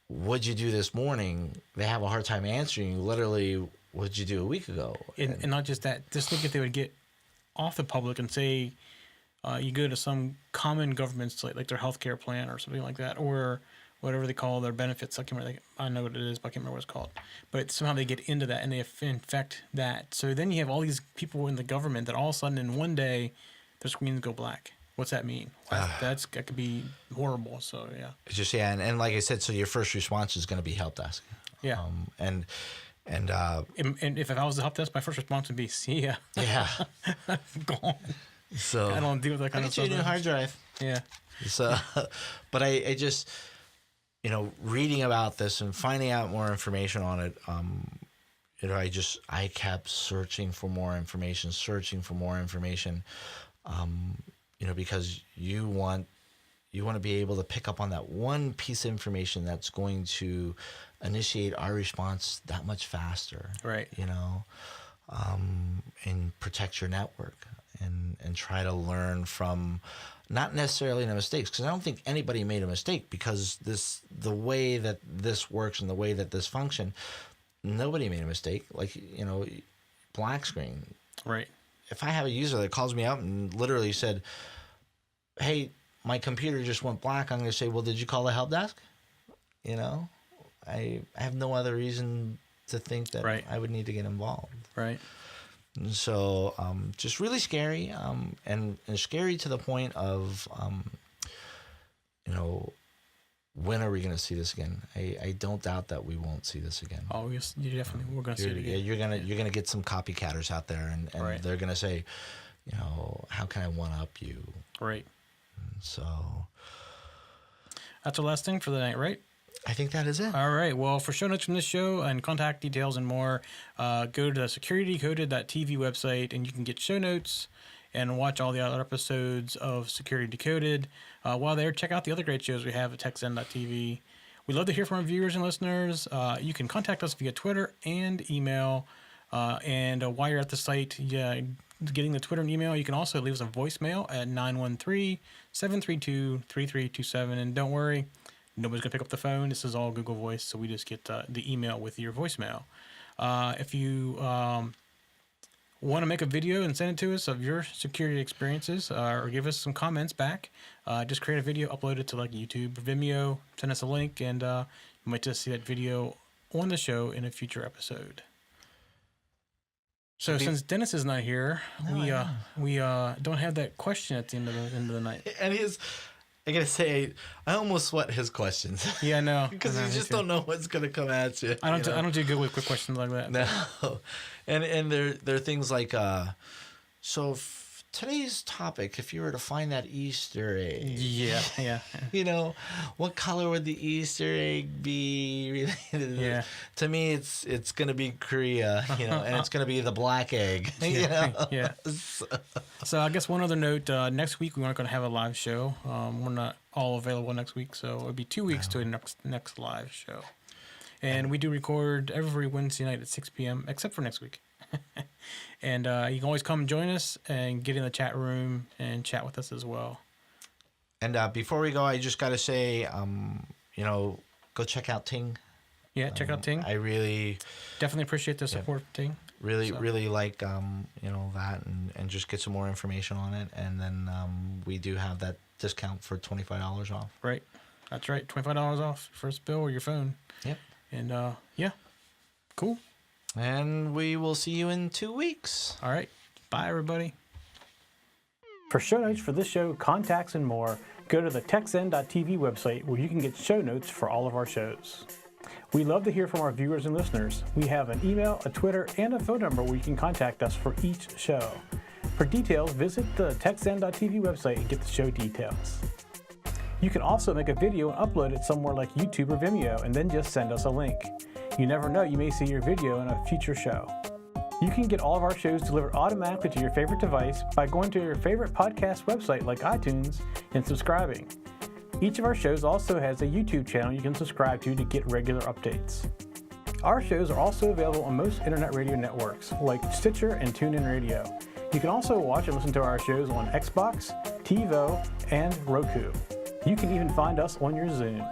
what'd you do this morning? They have a hard time answering you. Literally, what'd you do a week ago? And not just that, just think if they would get off the public and say, you go to some common government site, like their healthcare plan or something like that, or whatever they call their benefits. I know what it is, but I can't remember what it's called. But somehow they get into that and they infect that. So then you have all these people in the government that all of a sudden in one day, their screens go black. What's that mean? That could be horrible. So yeah. It's just, and like I said, so your first response is going to be help desk. Yeah. And if I was the help desk, my first response would be, see ya. yeah. I'm gone. So I don't deal with that kind I'll of get you stuff. a new hard drive. Yeah. So, but I just, you know, reading about this and finding out more information on it, you know, I kept searching for more information, you know, because you want to be able to pick up on that one piece of information that's going to initiate our response that much faster. Right. You know, and protect your network and try to learn from not necessarily the mistakes, because I don't think anybody made a mistake, because the way that this works and the way that this functions, nobody made a mistake. Like, you know, black screen. Right. If I have a user that calls me up and literally said, hey, my computer just went black, I'm going to say, well, did you call the help desk? You know, I have no other reason to think that I would need to get involved. Right. And so just really scary, and scary to the point of, you know, when are we going to see this again? I don't doubt that we won't see this again. Oh, yes, you definitely. We're going to see it again. Yeah, you're gonna get some copycatters out there, and they're going to say, you know, how can I one up you? Right. And so that's the last thing for the night, right? I think that is it. All right. Well, for show notes from this show and contact details and more, go to the securitydecoded.tv website, and you can get show notes and watch all the other episodes of Security Decoded. While there, check out the other great shows we have at techzen.tv. We'd love to hear from our viewers and listeners. You can contact us via Twitter and email. And while you're at the site, getting the Twitter and email, you can also leave us a voicemail at 913-732-3327. And don't worry, nobody's going to pick up the phone. This is all Google Voice, so we just get the email with your voicemail. If you want to make a video and send it to us of your security experiences, or give us some comments back, just create a video, upload it to like YouTube or Vimeo, send us a link, and you might just see that video on the show in a future episode. So since Dennis is not here, we don't have that question at the end of the night. And I gotta say, I almost sweat his questions. Yeah, I know. Because you just don't know what's gonna come at you. I don't do good with quick questions like that. No, and there are things like, so today's topic, if you were to find that Easter egg, yeah. you know, what color would the Easter egg be related to? Yeah. To me, it's gonna be Korea, and it's gonna be the black egg. Yeah. So I guess one other note: next week we aren't going to have a live show. We're not all available next week, so it'll be 2 weeks to the next live show. And we do record every Wednesday night at 6 p.m. except for next week. And you can always come join us and get in the chat room and chat with us as well. And before we go, I just got to say, go check out Ting. Yeah, check out Ting. I really definitely appreciate the support, Ting. Really like that, and just get some more information on it. And then we do have that discount for $25 off. Right, that's right, $25 off first bill or your phone. Yep. And cool. And we will see you in 2 weeks. All right. Bye, everybody. For show notes for this show, contacts, and more, go to the techzen.tv website where you can get show notes for all of our shows. We love to hear from our viewers and listeners. We have an email, a Twitter, and a phone number where you can contact us for each show. For details, visit the techzen.tv website and get the show details. You can also make a video and upload it somewhere like YouTube or Vimeo and then just send us a link. You never know, you may see your video in a future show. You can get all of our shows delivered automatically to your favorite device by going to your favorite podcast website like iTunes and subscribing. Each of our shows also has a YouTube channel you can subscribe to get regular updates. Our shows are also available on most internet radio networks like Stitcher and TuneIn Radio. You can also watch and listen to our shows on Xbox, TiVo, and Roku. You can even find us on your Zoom.